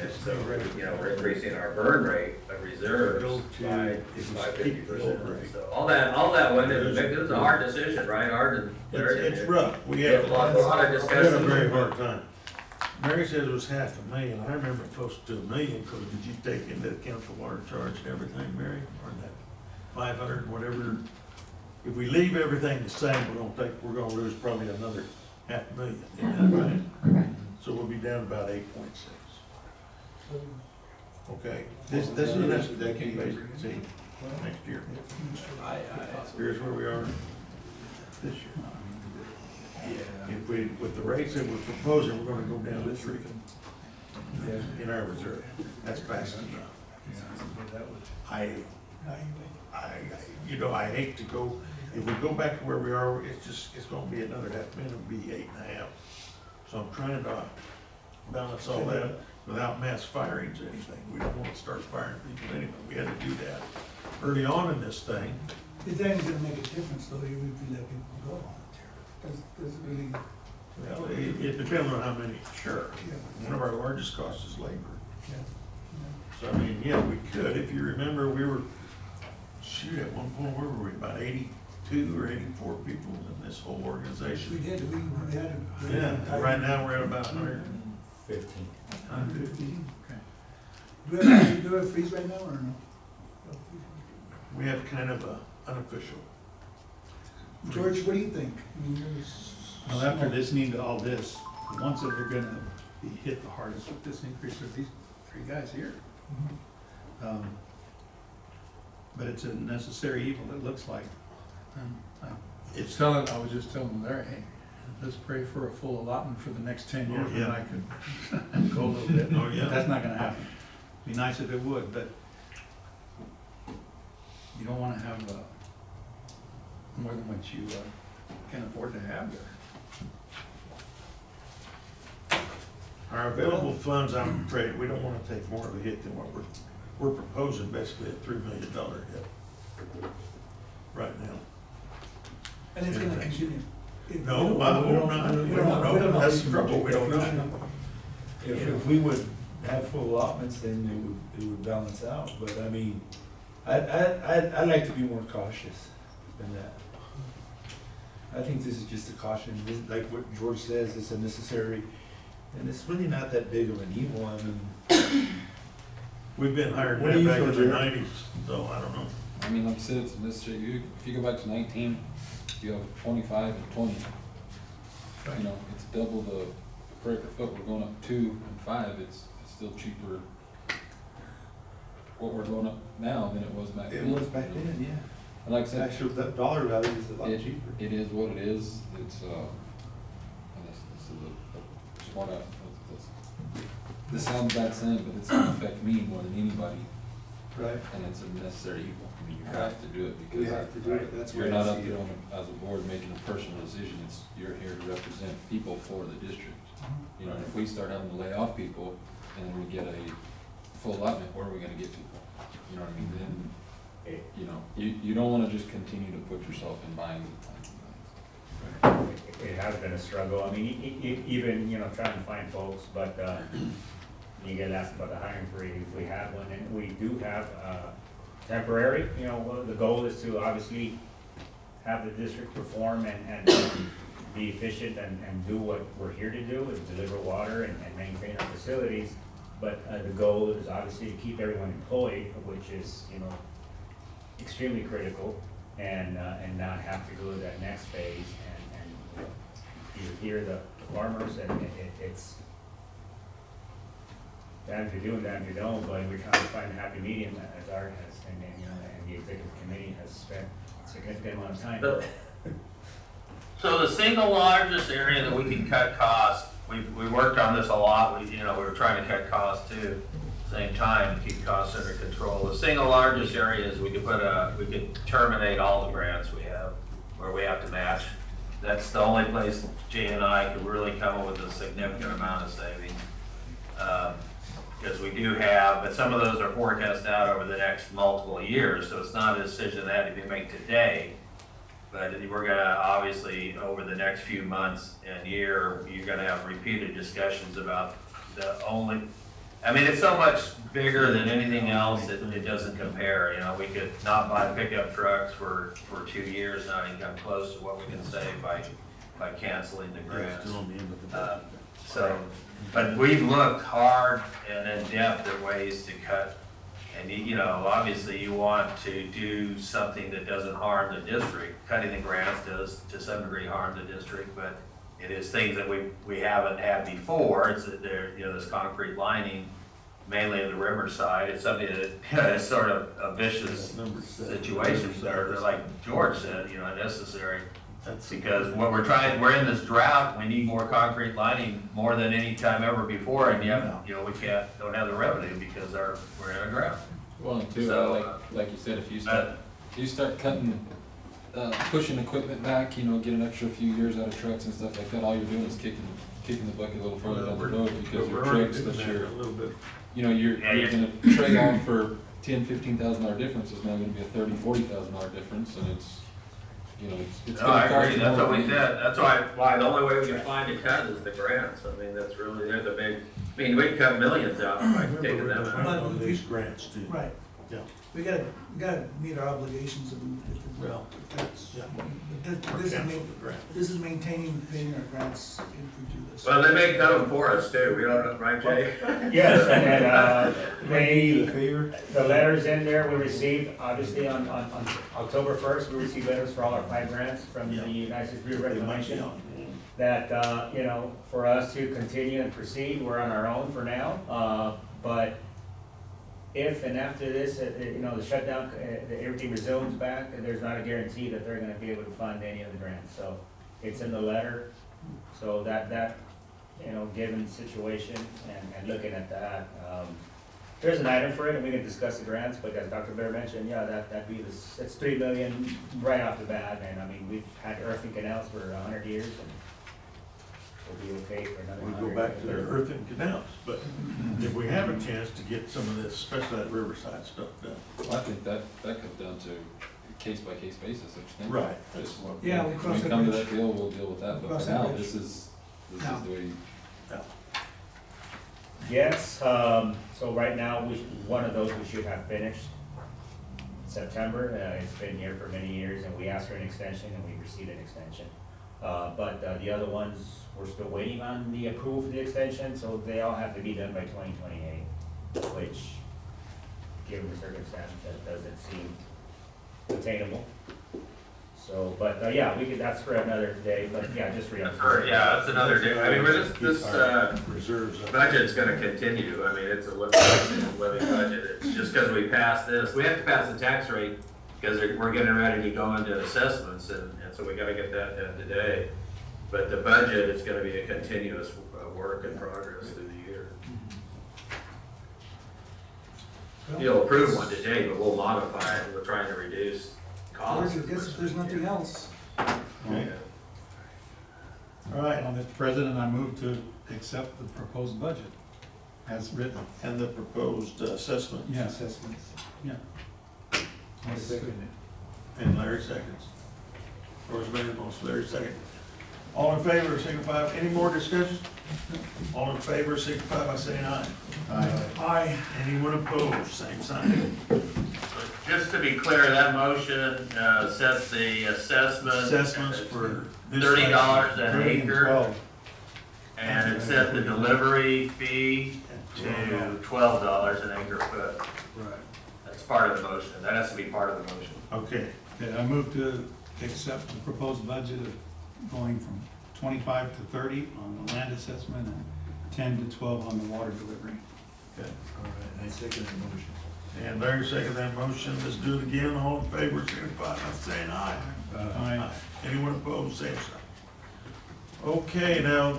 And so, you know, we're increasing our burn rate of reserves Go to- by if we 50%. keep the rate. So all that went into the big, it was a hard decision, right? Hard to. It's rough. We had had a lot of we had a discussion. very hard time. Mary said it was $500,000. I remember close to $1 million, because did you take into account the water charge and everything, Mary? Or that 500, whatever? If we leave everything the same, we're gonna lose probably another $500,000, isn't that right? Correct. So we'll be down about 8.6. Okay, this is an estimate, see, next year. Here's where we are this year. If we, with the rates that we're proposing, we're gonna go down to 3 in our reserve. That's fast enough. I I hate to go, if we go back to where we are, it's gonna be another $500,000, it'll be 8.5. So I'm trying to balance all that without mass firings or anything. We don't want to start firing people anyway. We had to do that early on in this thing. It ain't gonna make a difference though, even if you let people go on it. Does it really? Well, it depends on how many, sure. Yeah. One of our largest costs is labor. Yeah. So I mean, yeah, we could. If you remember, we were, shoot, at one point, where were we? About 82 or 84 people in this whole We organization. did, we had it. Yeah, right now we're at about 115. 115. Okay. Do we have a freeze right now or no? We have kind of a unofficial. George, what do you think? I mean, you're Well, after listening to all this, the ones that are gonna be hit the hardest with this increase are these 3 guys here. But it's a necessary evil, it looks like. I was just telling them there, hey, let's pray for a full allotment for the next 10 years, and I could go a little bit. Oh, yeah. That's not gonna happen. Be nice if it would, but you don't wanna have, more than what you, can afford to have there. Our available funds, I'm afraid, we don't wanna take more of a hit than what we're proposing, basically a $3 million hit right now. And it's gonna continue. No, I hope not. We don't know. That's the trouble, we don't know. If we would have full allotments, then it would balance out, but I mean, I'd like to be more cautious than that. I think this is just a caution, like what George says, it's a necessary, and it's really not that big of an evil, I mean. We've been hired What do you back feel, in the Jared? 90s, so I don't know. I mean, like I said, it's necessary. If you go back to 19, you have 25 and 20. You know, it's double the per acre foot. We're going up 2 and 5. It's still cheaper. What we're going up now than it was back then. It was back then, yeah. And like I said, Actually, that dollar value is a lot it, cheaper. it is what it is. It's and this is a smart out. This sounds bad saying, but it's gonna affect me more than anybody, Right. and it's a necessary evil. I mean, you have to do it We because have to do it, that's you're why I not up see there it. as a board making a personal decision. It's you're here to represent people for the district. You know, and if we start having to lay off people and then we get a full allotment, where are we gonna get people? You know what I mean? Then, you know, you don't wanna just continue to put yourself in binding. It has been a struggle, I mean, even, you know, trying to find folks, but, you get asked about the hiring freeze, if we have one, and we do have, temporary, you know, the goal is to obviously have the district perform and be efficient and do what we're here to do, is deliver water and maintain our facilities. But, the goal is obviously to keep everyone employed, which is, you know, extremely critical, and not have to go to that next phase, and you hear the farmers, and it's damn if you do and damn if you don't, but we're trying to find a happy medium, as Art has, and you know, and the executive committee has spent a significant amount of time. So the single largest area that we can cut costs, we worked on this a lot, we were trying to cut costs too, same time, to keep costs under control. The single largest area is we could terminate all the grants we have, where we have to match. That's the only place Jay and I could really come up with a significant amount of savings. Because we do have, but some of those are forecast out over the next multiple years, so it's not a decision that had to be made today. But we're gonna, obviously, over the next few months and year, you're gonna have repeated discussions about the only I mean, it's so much bigger than anything else, it doesn't compare, you know, we could not buy pickup trucks for 2 years, not even come close to what we can save by canceling the grants. Still on the end of the budget. So, but we've looked hard and in depth at ways to cut, and you know, obviously you want to do something that doesn't harm the district. Cutting the grants does to some degree harm the district, but it is things that we haven't had before. It's that there, you know, this concrete lining, mainly in the riverside. It's something that is sort of a vicious situation, or like George said, you know, unnecessary. That's Because what we're in this drought, we need more concrete lining more than any time ever before, and yet, you know, we don't have the revenue because we're in a drought. Well, and too, So, like you said, if you start cutting, pushing equipment back, you know, get an extra few years out of trucks and stuff like that, all you're doing is kicking the bucket a little further down the road, because your trucks that you're, a little bit. you know, you're gonna trade off for $10,000-$15,000 difference is now gonna be a $30,000-$40,000 difference, and it's, you know, it's No, gonna I cost agree, you that's more what we money. said, that's why the only way we can find to cut is the grants. I mean, that's really, they're the big, I mean, we can cut millions out by taking them out. On these grants too. Right. Yeah. We gotta meet our obligations and Well, that's, yeah. but this is Cancel the grant. this is maintaining, paying our grants if we do this. Well, they may cut them for us too, we don't know, right, Jay? Yes, and then, Maybe the favor. the letters in there we received, obviously on October 1st, we received letters for all our 5 grants from the United States Bureau of They might be Reclamation. on. That, you know, for us to continue and proceed, we're on our own for now. But if and after this, you know, the shutdown, everything resumes back, there's not a guarantee that they're gonna be able to fund any of the grants. So it's in the letter, so that, you know, given the situation and looking at that, there's an item for it, and we can discuss the grants, but as Dr. Bear mentioned, yeah, that'd be this, it's $3 million right off the bat, and I mean, we've had earthing canals for 100 years, and we'll be okay for another We 100. go back to the earthen canals, but if we have a chance to get some of this, especially that riverside stuff done. I think that comes down to case by case basis, don't you think? Right. Just what, Yeah, we'll when cross we that come to bridge. that deal, we'll deal with that, but Cross for that now, bridge. this is Now. the way. Yes, so right now, one of those we should have finished September. It's been here for many years, and we asked for an extension, and we received an extension. But the other ones, we're still waiting on the approval for the extension, so they all have to be done by 2028, which, given the circumstance, that doesn't seem attainable. So, but, yeah, we could, that's for another day, but yeah, just for. Yeah, that's another day. I mean, this Reserves. up. budget's gonna continue. I mean, it's a living budget. It's just because we passed this, we have to pass the tax rate because we're getting ready to go into assessments, and so we gotta get that done today. But the budget is gonna be a continuous work in progress through the year. You'll approve one today, but we'll modify it. We're trying to reduce costs. I guess if there's nothing else, Okay. All right, Mr. President, I move to accept the proposed budget as written. And the proposed assessment. Yeah, assessments, yeah. I second it. And Larry seconds. Roy's made the motion, Larry second. All in favor, signify, any more discussion? All in favor, signify by saying aye. aye. Anyone opposed, same sign. Just to be clear, that motion sets the Assessments for this. $30 an 30 and acre, 12. and it set the delivery fee to $12 an acre foot. Right. That's part of the motion. That has to be part of the motion. Okay, Okay, I move to accept the proposed budget of going from 25 to 30 on the land assessment and 10 to 12 on the water delivery. okay. All right, I second the motion. And Larry second that motion. Let's do it again. All in favor, signify by saying aye. Aye. Anyone opposed, same sign. Okay, now,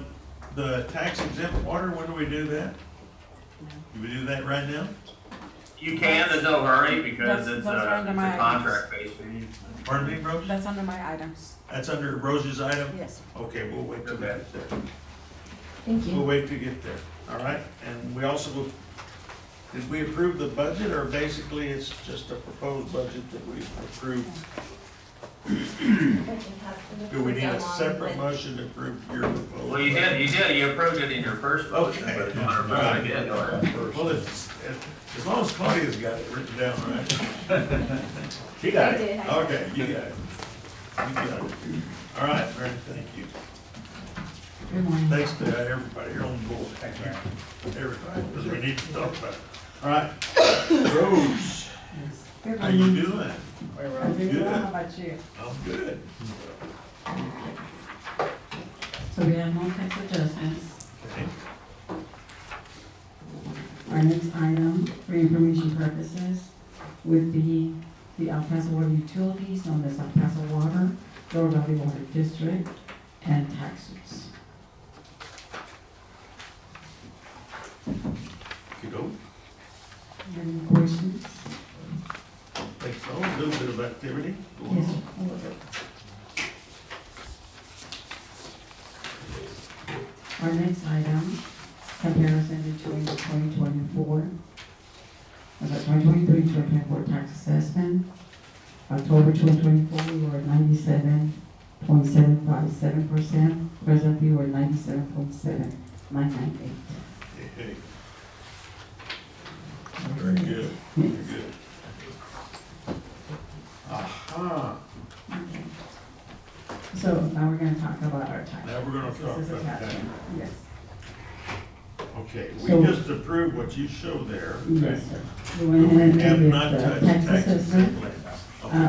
the tax exempt water, when do we do that? Do we do that right now? You can, there's no hurry because That's- it's those are a under my contract-based fee. Pardon me, Rose? That's under my items. That's under Rose's item? Yes. Okay, we'll wait till we get there. Thank We'll you. wait to get there, all right? And we also, did we approve the budget, or basically it's just a proposed budget that we approved? Do we need a separate motion to approve your proposal? Well, you did, you approved it in your first motion, Okay. but if you want to approve it again, or? Well, as long as Claudia's got it written down right. She got it. Okay, you got it. You got it. All right, Mary, thank you. Good morning. Thanks to everybody here on board. Thanks, Mary. Everybody, because we need to talk about it. All right, Rose, Good how you morning. doing? I'm doing Good. well, how about you? I'm good. So we have no tax adjustments. Okay. Our next item, for information purposes, would be the El Paso Water Utilities, known as El Paso Water, Lower Valley Water District, and taxes. Kiddo, Any questions? think so, a little bit of activity going Yes, on. sir. A little bit. Our next item, comparison between the 2024, 2023 tax assessment. October 2024, we were at 97.757%. Presently, we're 97.7998. Hey, very good, very good. Aha, Okay. So now we're gonna talk about our tax. Now we're gonna This talk is about tax. attachment. Yes, okay, So- we just approved what you showed there. yes, sir. We went ahead and Have did not the touched tax tax assessment. exempt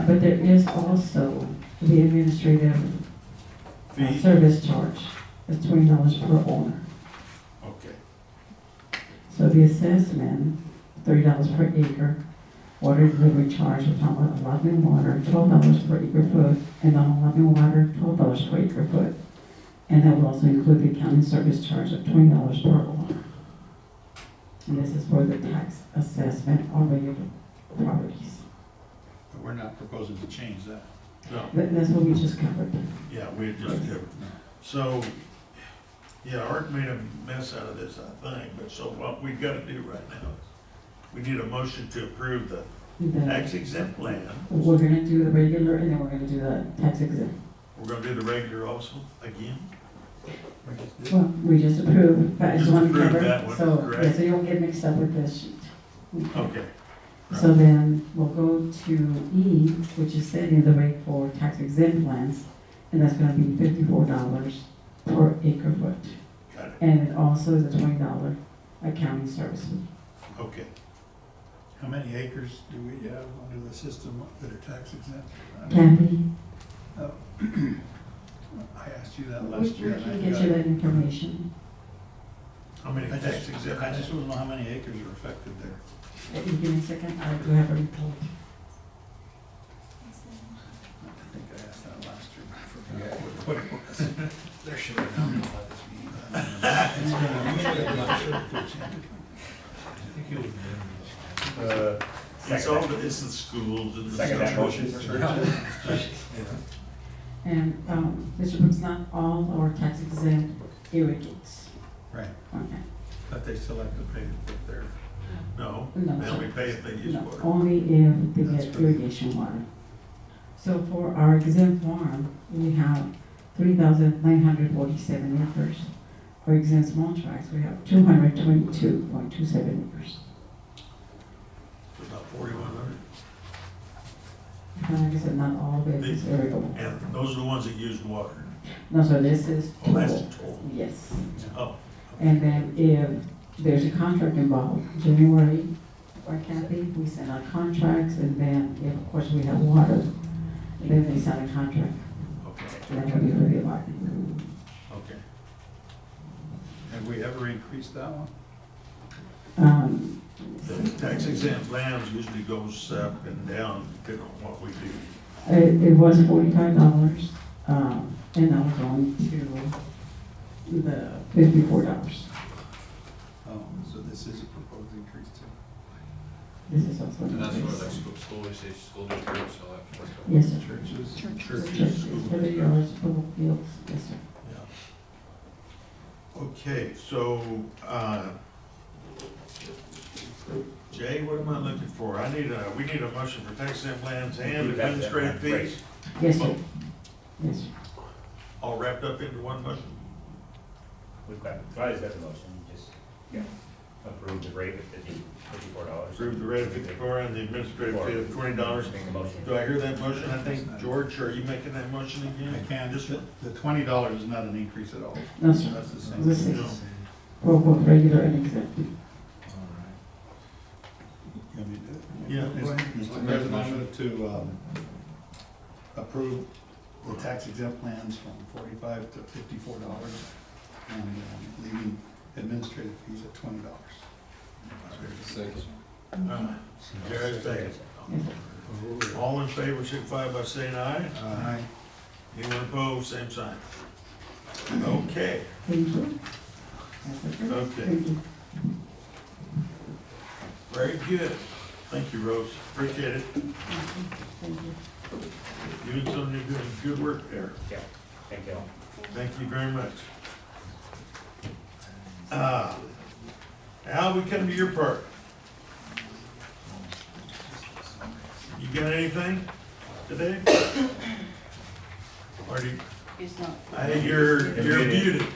But there is also the administrative fee, service charge, it's $20 per owner. okay, So the assessment, $30 per acre, water delivery charge, we're talking about allotment water, $12 per acre foot, and non-allotment water, $12 per acre foot. And that will also include the accounting service charge of $20 per owner. And this is for the tax assessment on regular properties. But we're not proposing to change that. no, That's what we just covered. yeah, we just did. So, yeah, Art made a mess out of this, I think, but so what we gotta do right now is, we need a motion to approve the tax exempt plan. We're gonna do the regular, and then we're gonna do the tax exempt. We're gonna do the regular also, again? Well, we just approved, but I just Just want to approved cover, that one, so, correct. yeah, so you don't get mixed up with this sheet. Okay, So then we'll go to E, which is setting the rate for tax exempt lands, and that's gonna be $54 per acre foot. got it, And it also is a $20 accounting service fee. okay. How many acres do we have under the system that are tax exempt? Kathy, I asked you that we last year. can and I get got you it. that information. How many I tax just, exempt? I just want to know how many acres are affected there. If you give me a second, I do have a report. I think I asked that last year, I forgot what it was. There should have known about this meeting. It's all, it's the schools and the. Second that motion. And, Mr. Brooks, not all our tax exempt irrigates. Right, Okay. but they still have to pay to put their, No, No, they sir. only pay if they use No, water. only if they That's get for- irrigation water. So for our exempt farm, we have 3,947 acres. For exempt small tracts, we have 222.27 acres. About 4,100. Like I said, not all of it is irrigable. And those are the ones that use water. No, so this is Oh, that's total. the total. Yes. Oh, And then if there's a contract involved, January, or Kathy, we send out contracts, and then if, of course, we have water, then they sign a contract. okay, And that would be for the allotment. okay. have we ever increased that one? The tax exempt lands usually goes up and down depending on what we do. It was $45, and now we're going to the $54. Oh, so this is a proposed increase too. This is also an And that's for increase. like school districts, all that kind of stuff. Yes, sir. Churches. Churches, for the yards, football fields, yes, sir. Yeah. Okay, so, Jay, what am I looking for? We need a motion for tax exempt lands and Move that to administrative that, right. fees, Yes, sir. Yes, sir. all wrapped up into one motion. We've got, Riley's got the motion, just, yeah, approve the rate of $54. Approve the rate of 54 and the administrative fee of $20. Make a motion. Do I hear that motion? I think, George, are you making that motion again? I can, This one? the $20 is not an increase at all. No, sir. That's the The same. six, No. for both regular and exempt. You want me to do it? Yeah, Mr. go ahead. Mr. President, I move to approve the tax exempt plans from $45 to $54 and leaving administrative fees at $20. Second. Jared, second. All in favor, signify by saying aye. Aye. Anyone opposed, same sign. Okay, Thank you. That's it. Okay. Thank you. very good. Thank you, Rose. Appreciate it. Thank you. You and Sonia doing good work there. Yeah, thank you. Thank you very much. Al, we come to your part. You got anything today? Or do you, He's not. you're muted.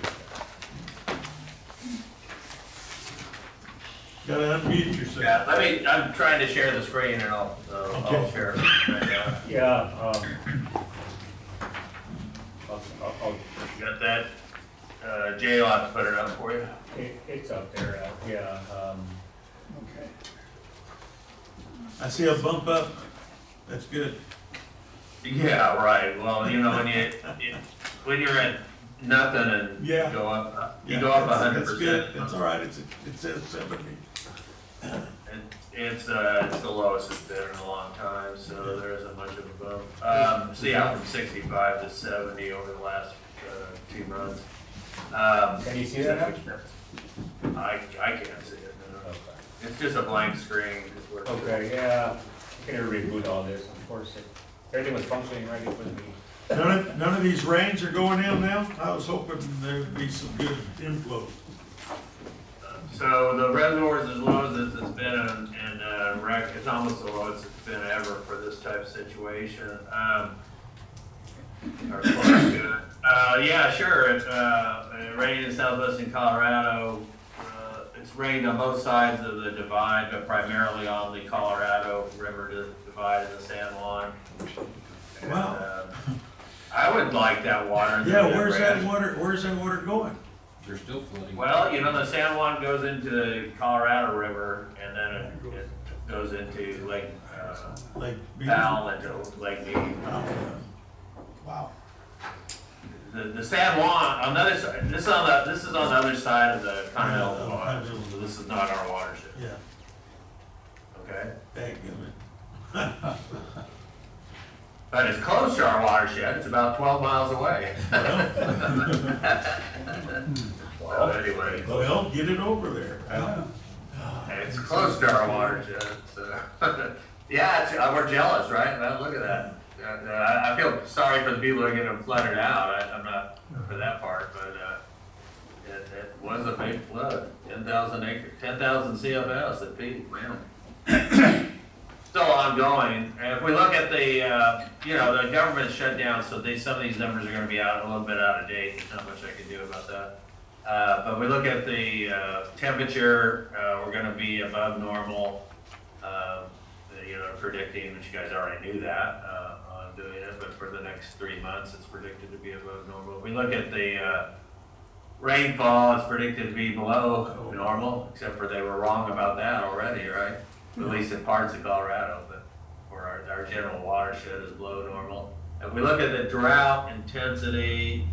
Gotta unmute yourself. Yeah, I'm trying to share the screen and I'll Okay. share it right now. Yeah, I'll, You got that? Jay will have to put it up for you. it's up there, yeah, Okay. I see a bump up. That's good. Yeah, right. Well, you know, when you're at nothing and Yeah. you go up, you Yeah, go up that's good. 100%. It's all right. It says 70. It's the lowest it's been in a long time, so there isn't much of a bump. So yeah, from 65 to 70 over the last 2 months. Can you see that? I can't see it. No. Okay. It's just a blank screen. Okay, yeah, I can reboot all this, of course, everything was functioning right with me. None of these rains are going in now? I was hoping there'd be some good inflow. So the reservoir is as low as it's been in rec, it's almost the lowest it's been ever for this type of situation. Or close to it. Yeah, sure, it rained in southwestern Colorado. It's rained on both sides of the divide, but primarily on the Colorado River divide in the San Juan. And, Wow. I would like that water. Yeah, where's that water going? They're still flooding. Well, you know, the San Juan goes into the Colorado River, and then it goes into Lake, Like, Val, into Lake Mead. wow. The San Juan, on the other side, this is on the other side of the Continental Divide, so this is not our watershed, Yeah, okay? dadgummit. But it's close to our watershed, it's about 12 miles away. Well, anyway, Well, get it over there. it's close to our watershed, so. Yeah, we're jealous, right? Well, look at that. I feel sorry for the people that are getting flooded out. I'm not for that part, but it was a big flood. 10,000 CFS at peak, man. Still ongoing. And if we look at the, the government shut down, so some of these numbers are going to be a little bit out of date. There's not much I can do about that. But we look at the temperature, we're going to be above normal. Predicting, which you guys already knew that on doing it, but for the next 3 months, it's predicted to be above normal. We look at the rainfall; it's predicted to be below normal, except for they were wrong about that already, right? At least in parts of Colorado, but for our general watershed is below normal. If we look at the drought intensity.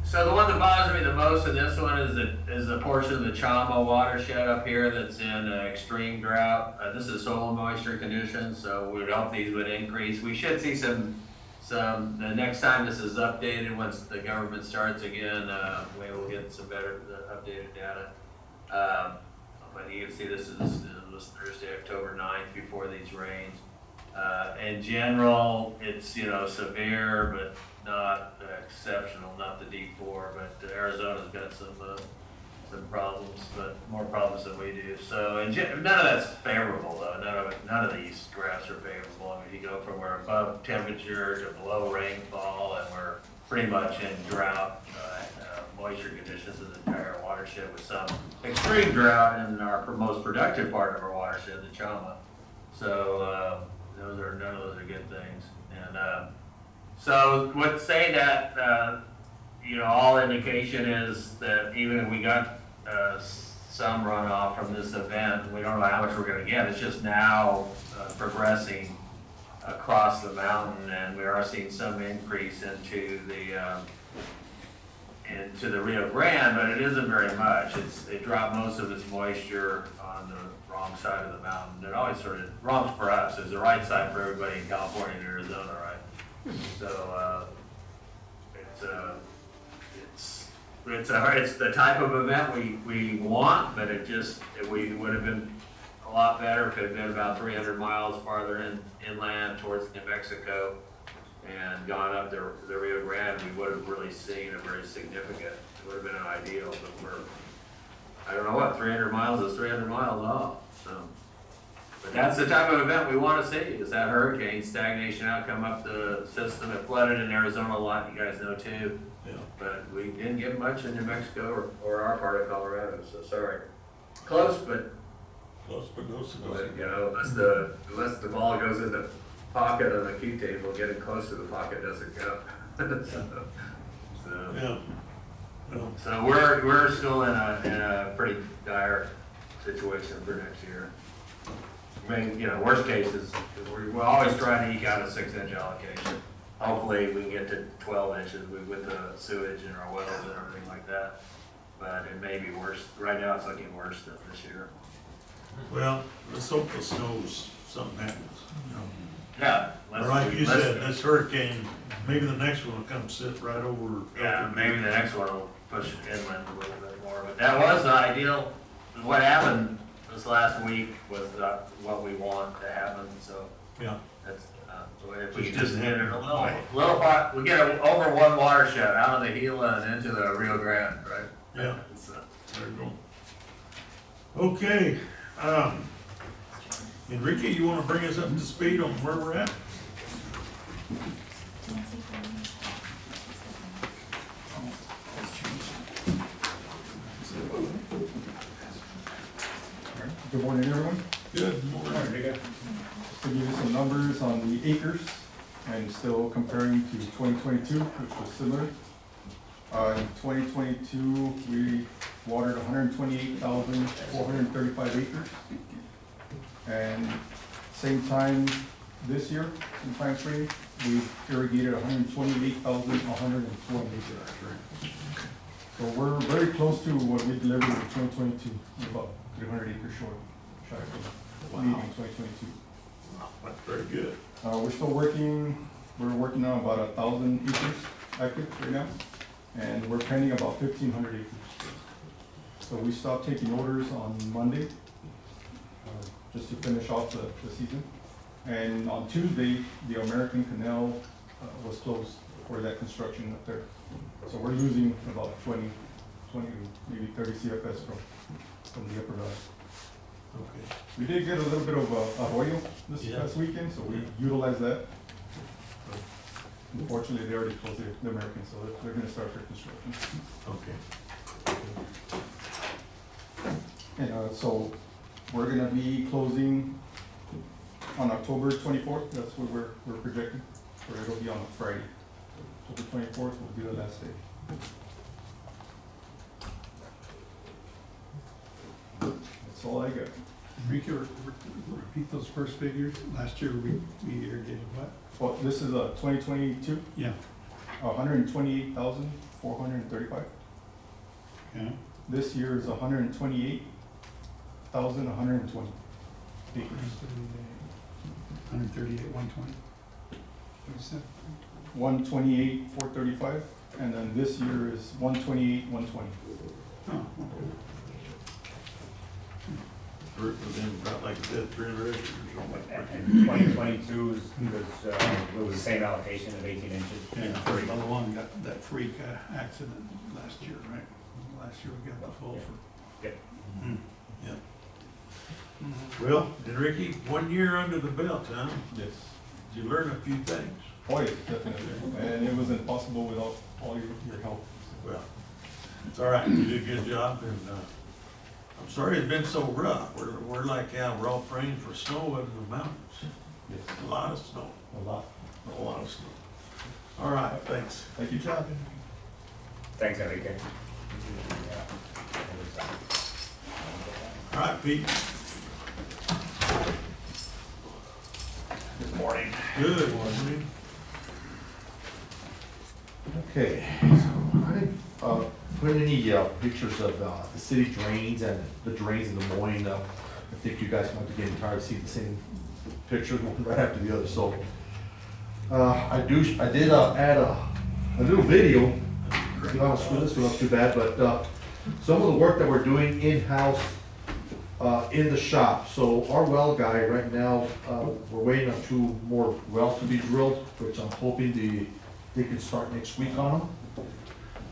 So the one that bothers me the most in this one is the portion of the Chama watershed up here that's in extreme drought. This is soil moisture conditions, so we would hope these would increase. We should see some the next time this is updated, once the government starts again, we will get some better updated data. But you can see this was Thursday, October 9th, before these rains. In general, it's severe, but not exceptional, not the D4, but Arizona's got some problems, but more problems than we do. So, and none of that's favorable though. None of these graphs are favorable. I mean, you go from we're above temperature to below rainfall, and we're pretty much in drought, moisture conditions in the entire watershed, with some extreme drought in our most productive part of our watershed, the Chama. So, none of those are good things. And so, what say that, all indication is that even if we got some runoff from this event, we don't know how much we're going to get. It's just now progressing across the mountain, and we are seeing some increase into the Rio Grande, but it isn't very much. It dropped most of its moisture on the wrong side of the mountain. It always sort of wrong for us. It's the right side for everybody in California and Arizona, right? So it's the type of event we want, but we would have been a lot better if it had been about 300 miles farther inland towards New Mexico and gone up the Rio Grande. We would have really seen a very significant, it would have been an ideal, but I don't know what, 300 miles is 300 miles off. So, but that's the type of event we want to see, is that hurricane stagnation outcome up the system. It flooded in Arizona a lot, you guys know too. Yeah. But we didn't get much in New Mexico or our part of Colorado, so sorry. Close, but no unless the ball goes in the pocket on the key table, getting close to the pocket doesn't count. Yeah. Well, So we're still in a pretty dire situation for next year. I mean, worst case is we're always trying to eke out a 6-inch allocation. Hopefully we can get to 12 inches with the sewage in our wells and everything like that. But it may be worse. Right now it's looking worse than this year. well, let's hope the snows, something happens. Yeah. Or like you said, this hurricane, maybe the next one will come sit right over. Yeah, maybe the next one will push inland a little bit more, but that was the ideal. What happened this last week was what we want to happen, so Yeah. that's, if we Just just didn't hit it happen. a little hot, we get over one watershed, out of the Gila and into the Rio Grande, right? Yeah. It's, There you go. Okay, Enrique, you wanna bring us up to speed on where we're at? Good morning, everyone. Good morning. Just to give you some numbers on the acres, and still comparing to 2022, which was similar. In 2022, we watered 128,435 acres. And same time this year, in time frame, we irrigated 128,120 acres. So we're very close to what we delivered in 2022, about 300 acres short, shy of meeting 2022. That's very good. We're still working, we're working on about 1,000 acres active right now, and we're pending about 1,500 acres. So we stopped taking orders on Monday, just to finish off the season. And on Tuesday, the American Canal was closed for that construction up there. So we're losing about 20, maybe 30 CFS from the upper valley. Okay. We did get a little bit of arroyo this past weekend, so we utilized that. Unfortunately, they already closed the American, so they're gonna start their construction. Okay. And so we're gonna be closing on October 24th, that's what we're projecting, or it'll be on a Friday. October 24th will be the last day. That's all I got. Enrique, repeat those first figures. Last year we irrigated what? Well, this is 2022, Yeah. 128,435. Okay. This year is 128,120 acres. 138, 120. What is that? 128,435, and then this year is 128,120. Oh, okay. Within about like I said, 300 acres or something like that. And 2022 was the same allocation of 18 inches. Yeah, the one got that freak accident last year, right? last year we got the full for. Yep. Yeah. Well, and Ricky, 1 year under the belt, huh? Yes. Did you learn a few things? Oh, yes, definitely. And it was impossible without all your help. Well, it's all right, you did a good job, and, I'm sorry it's been so rough. We're like, yeah, we're all praying for snow in the mountains. Yes. A lot of snow, A lot. a lot of snow. All right, thanks. Thank you, John. Thanks, Enrique. All right, Pete. Good morning. Good morning. Okay, so I didn't put any pictures of the city drains and the drains in Des Moines. I think you guys might be getting tired of seeing the same pictures one right after the other, so. I did add a little video. To be honest with this, we're not too bad, but some of the work that we're doing in-house in the shop. So our well guy right now, we're waiting on 2 more wells to be drilled, which I'm hoping they can start next week on them.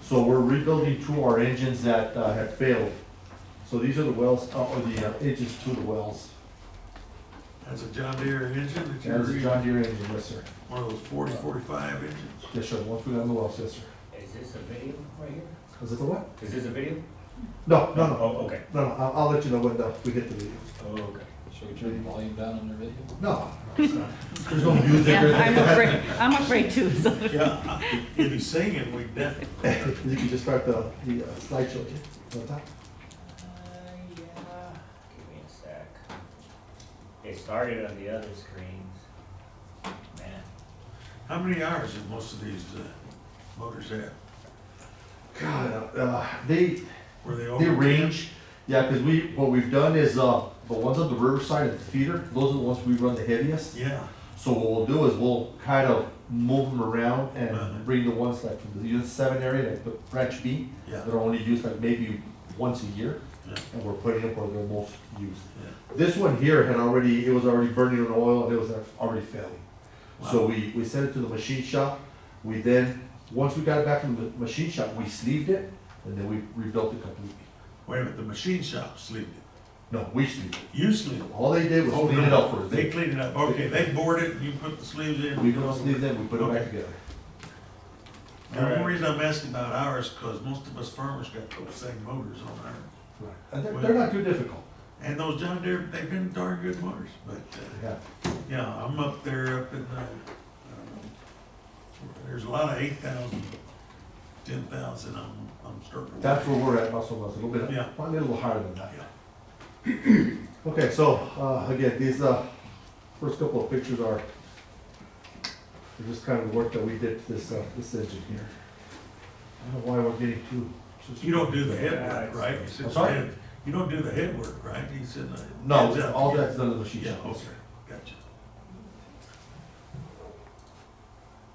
So we're rebuilding 2 of our engines that had failed. So these are the wells, or the engines to the wells. That's a John Deere engine that That is a you're John Deere engine, yes, sir. one of those 40, 45 engines? Yes, sir, once we got on the wells, yes, sir. Is this a video right here? Is it the what? Is this a video? No, no, no. Oh, okay. No, I'll let you know when we get the video. Oh, okay. Should we turn the volume down on their video? No, it's not. There's no music or Yeah, anything. I'm afraid too, so. Yeah, if he's singing, we definitely. You can just start the slideshow, okay? On top. Yeah, give me a sec. It started on the other screens. Man. How many hours did most of these motors have? God, they Were they range, yeah, because what we've done is, the ones on the riverside and the feeder, those are the ones we run the heaviest. Yeah, So what we'll do is we'll kind of move them around Uh-huh. and bring the ones like from the Unit 7 area, like the branch B, yeah, that are only used like maybe once a year, yeah, and we're putting them where they're most used. yeah. This one here it was already burning on oil and it was already failing. So Wow. we sent it to the machine shop. We then, once we got it back from the machine shop, we sleeved it and then we rebuilt it completely. Wait a minute, the machine shop sleeved it. No, we sleeved it. You sleeved it? All they did was Oh, clean it no. up for us. They cleaned it up, okay, they bored it, and you put the sleeves in. We don't sleeve them, we put it back Okay. together. The only reason I'm asking about ours, cause most of us farmers got those same motors on ours. Right. And they're not too difficult. And those John Deere, they've been darn good motors, but, Yeah. yeah, I'm up there up in, there's a lot of 8,000, 10,000, I'm starting to. That's where we're at, Muscle Mills, a little bit, Yeah. probably a little higher than that. Okay, so, again, these, first couple of pictures are just kind of the work that we did to this engine here. I don't know why we're getting too. You don't do the head work, right? You said I'm sorry? head- You don't do the head work, right? You said the. No, heads up. all that's done in the machine Yeah, shop. okay, gotcha.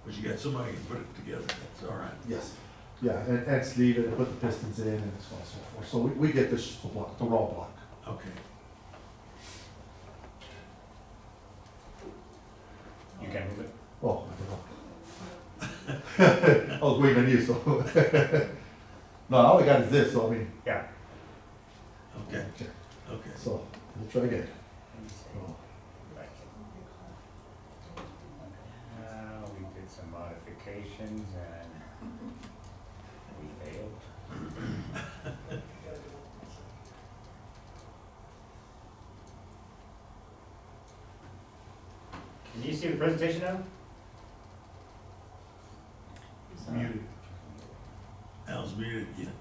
But you got somebody who can put it together, that's all right. Yes, yeah, and sleeve it and put the pistons in and so on and so forth. So we get this, just the block, the raw block. Okay. You can move it? Oh, I don't know. I was waiting on you, so. No, all I got is this, so I mean, Yeah. Okay, okay. so we'll try again. Let me see. Oh. Back in. We did some modifications and we failed. Can you see the presentation now? Muted. Al's muted again.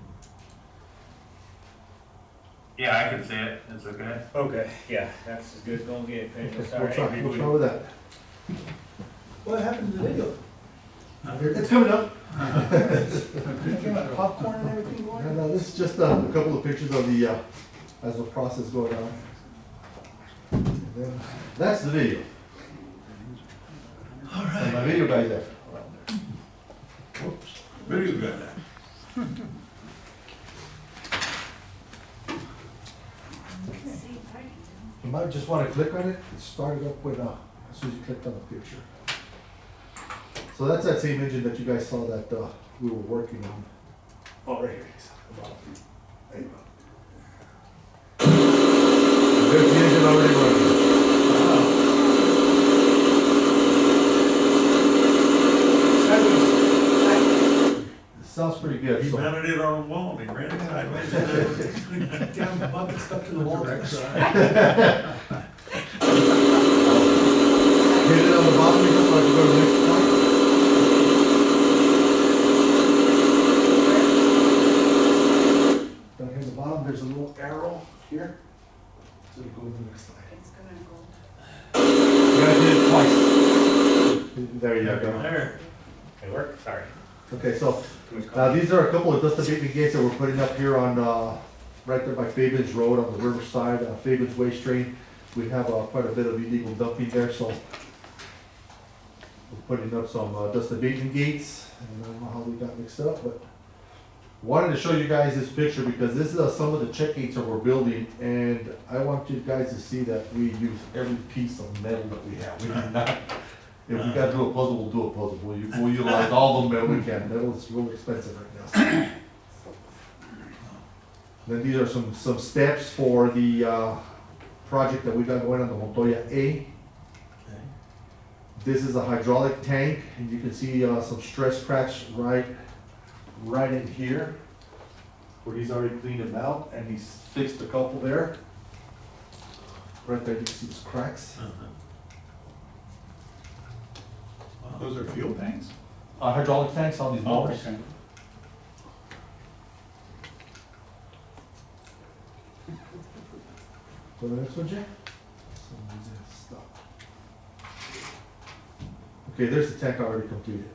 Yeah, I can see it, it's okay. Okay, yeah, that's as good as gonna get, Pedro, We'll sorry. try, we'll try with that. What happened to the video? It's coming up. Popcorn and everything going? And this is just a couple of pictures of the, as the process going on. And then that's the video. All right. And my video guy's there. Whoops, video got that. You might just want to click on it, it started up when, as soon as you clicked on the picture. So that's that same engine that you guys saw that we were working on. Oh, right here. There you go. There's the engine already running. Sounds pretty good. He So. mounted it on a wall, and he ran it sideways. Damn bucket stuck to the wall. Hit it on the bottom here so I can go to the next point. Down here at the bottom, there's a little arrow here. So we go to the next slide. It's gonna go. You gotta hit it twice. There you go. There. It worked, sorry. Okay, so Too much coffee. these are a couple of dust abatement gates that we're putting up here on, right there by Fabens Road on the riverside, Fabens Waste Train. We have quite a bit of illegal dumping there, so we're putting up some dust abatement gates. I don't know how we got mixed up, but wanted to show you guys this picture because this is some of the check gates that we're building, and I want you guys to see that we use every piece of metal that we have. We do not. If we gotta do a puzzle, we'll do a puzzle. We'll utilize all the metal we can. Metal is really expensive right now. Then these are some steps for the project that we got going on the Montoya A. This is a hydraulic tank, and you can see some stress cracks right in here, where he's already cleaned them out, and he's fixed a couple there. Right there, you can see these cracks. Those are fuel tanks? Hydraulic tanks on these motors. Okay. Go to the next one, Jay. Okay, there's the tank already completed.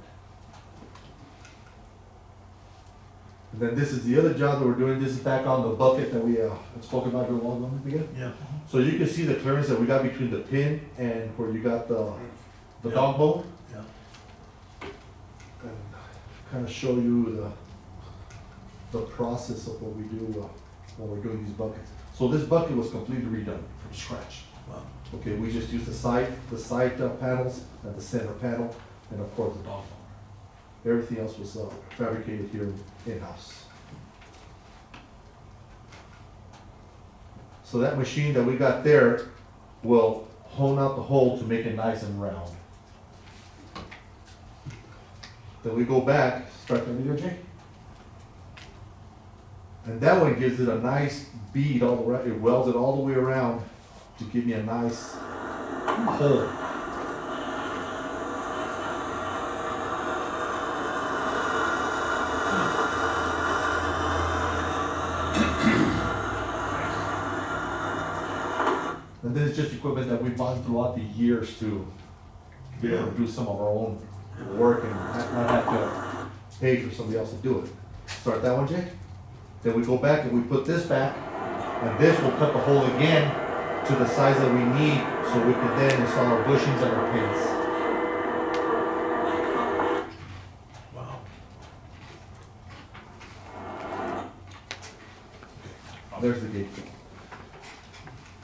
And then this is the other job that we're doing. This is back on the bucket that we had spoken about here a while ago again. Yeah. So you can see the clearance that we got between the pin and where you got the dog boat. Yeah. And kind of show you the process of what we do when we're doing these buckets. So this bucket was completely redone from scratch. Wow. Okay, we just used the side panels and the center panel, and of course the dog boat. Everything else was fabricated here in-house. So that machine that we got there will hone out the hole to make it nice and round. Then we go back, start the video, Jay. And that one gives it a nice bead all the way, it welds it all the way around to give me a nice hole. And this is just equipment that we bought throughout the years to be able to do some of our own work and not have to pay for somebody else to do it. Start that one, Jay. Then we go back and we put this back, and this will cut the hole again to the size that we need so we can then install our bushings and our pins. Wow. There's the gate.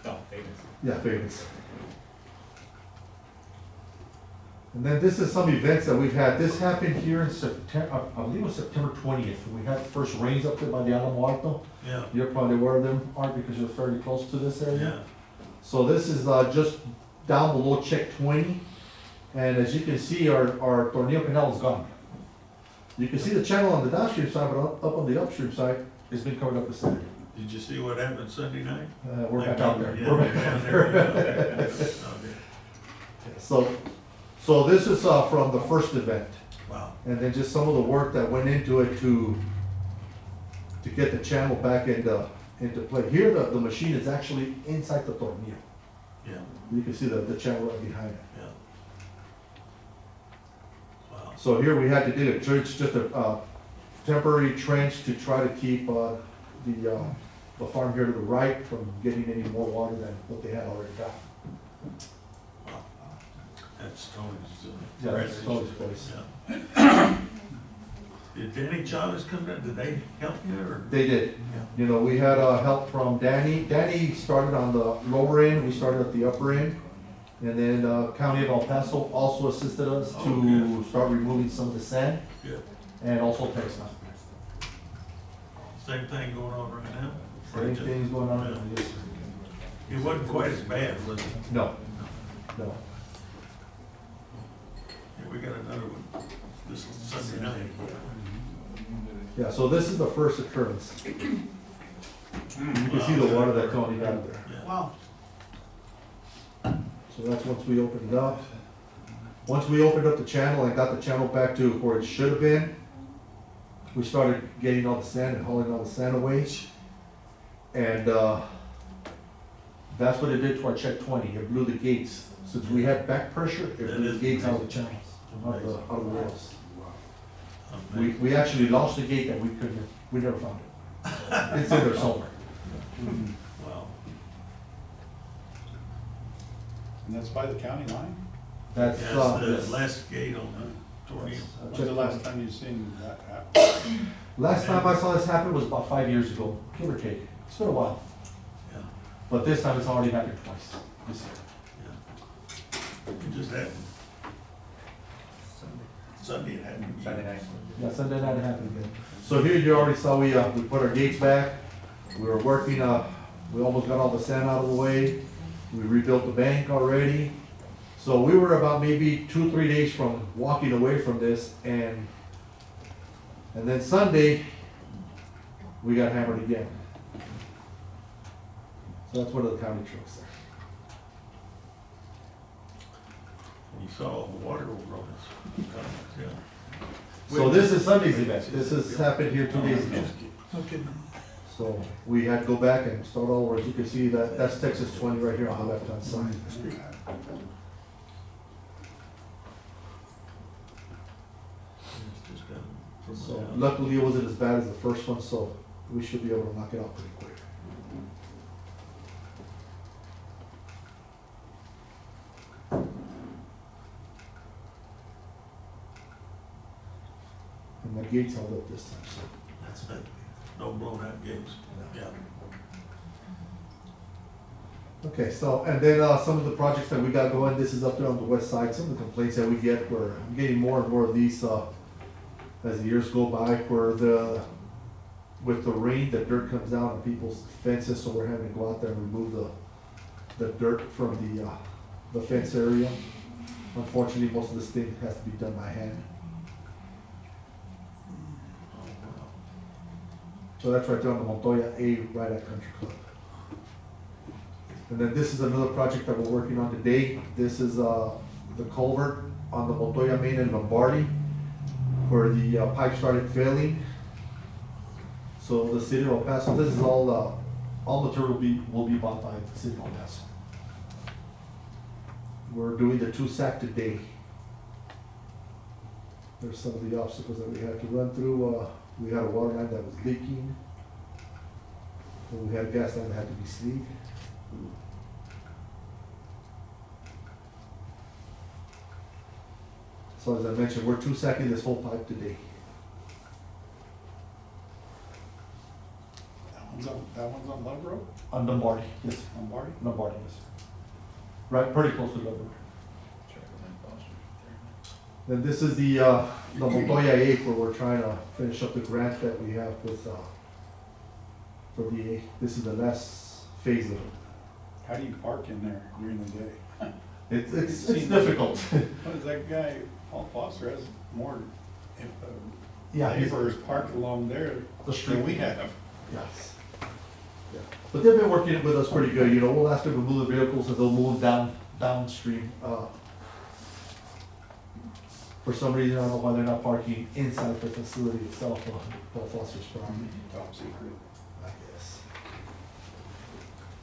Oh, famous. Yeah, favorites. And then this is some events that we've had. This happened here in September, I believe it was September 20th. We had the first rains up there by the Alamo Alto. Yeah. You're probably aware of them, Art, because you're fairly close to this area. Yeah. So this is just down below check 20. And as you can see, our Tornillo Canal is gone. You can see the channel on the downstream side, but up on the upstream side, it's been covered up with sand. Did you see what happened Sunday night? We're back out there. Yeah, We're back down out there. there. Okay. So this is from the first event. Wow. And then just some of the work that went into it to get the channel back into play. Here, the machine is actually inside the tornillo. Yeah. You can see the channel right behind it. Yeah. Wow. So here we had to dig a trench, just a temporary trench to try to keep the farm here to the right from getting any more water than what they had already got. That's Tony's. Yeah, that's Tony's place. Yeah. Did Danny Chavez come down? Did they help you or? They did. Yeah. You know, we had help from Danny. Danny started on the lower end, we started at the upper end. And then County of El Paso also assisted us to start removing some of the sand Good. and also Texas. Same thing going on right now? Same things going on, yes, sir. It wasn't quite as bad, was it? No, no. Yeah, we got another one this Sunday night. Yeah, so this is the first occurrence. You can see the water that Tony got there. Yeah. Wow. So that's once we opened it up. Once we opened up the channel and got the channel back to where it should have been, we started getting all the sand and hauling all the sand away. And, that's what it did to our check 20. It blew the gates. Since we had back pressure, it blew the gates out of the channels, out of the walls. We actually lost the gate that we never found it. It's in there somewhere. Wow. And that's by the county line? That's, That's the this. last gate on the tornado. When's the last time you seen that happen? Last time I saw this happen was about 5 years ago, give or take. It's been a while. Yeah, But this time it's already happened twice this year. yeah. It just happened. Sunday it happened. Sunday night. Yeah, Sunday night it happened again. So here you already saw we put our gates back. We were working, we almost got all the sand out of the way. We rebuilt the bank already. So we were about maybe 2-3 days from walking away from this, and then Sunday, we got hammered again. So that's one of the county trucks there. You saw the water over on us. Yeah. So this is Sunday's event. This has happened here 2 days ago. Okay. So we had to go back and start all over. As you can see, that's Texas 20 right here on the left-hand side. It's just down from So my house. luckily it wasn't as bad as the first one, so we should be able to knock it out pretty quick. And my gates held up this time, so. That's it. No blown out gates. Yeah. Okay, so, and then, some of the projects that we got going, this is up there on the west side, some of the complaints that we get, I'm getting more and more of these, as the years go by, where with the rain, the dirt comes down on people's fences, so we're having to go out there and remove the dirt from the fence area. Unfortunately, most of this thing has to be done by hand. So that's right there on the Montoya A, right at Country Club. And then this is another project that we're working on today. This is the culvert on the Montoya Main in Lombardi, where the pipe started failing. So the city of El Paso, this is all material will be bought by the city of El Paso. We're doing the 2-sack today. There's some of the obstacles that we had to run through. We had a water line that was leaking. And we had a gas line that had to be sleeved. So as I mentioned, we're 2-sacking this whole pipe today. That one's on Love Road? On Lombardi, yes, On Barty? Lombardi, yes. Right, pretty close to Lombardi. Then this is the Montoya 8, where we're trying to finish up the grant that we have with, for the, this is the last phase of it. How do you park in there during the day? It's difficult. What is that guy, Paul Foster has more, Yeah, he's, neighbors parked along there the street. than we have. Yes. Yeah. But they've been working with us pretty good, we'll ask them to move the vehicles and they'll move them downstream. For some reason, I don't know why they're not parking inside the facility itself on Paul Foster's property. Top secret. I guess.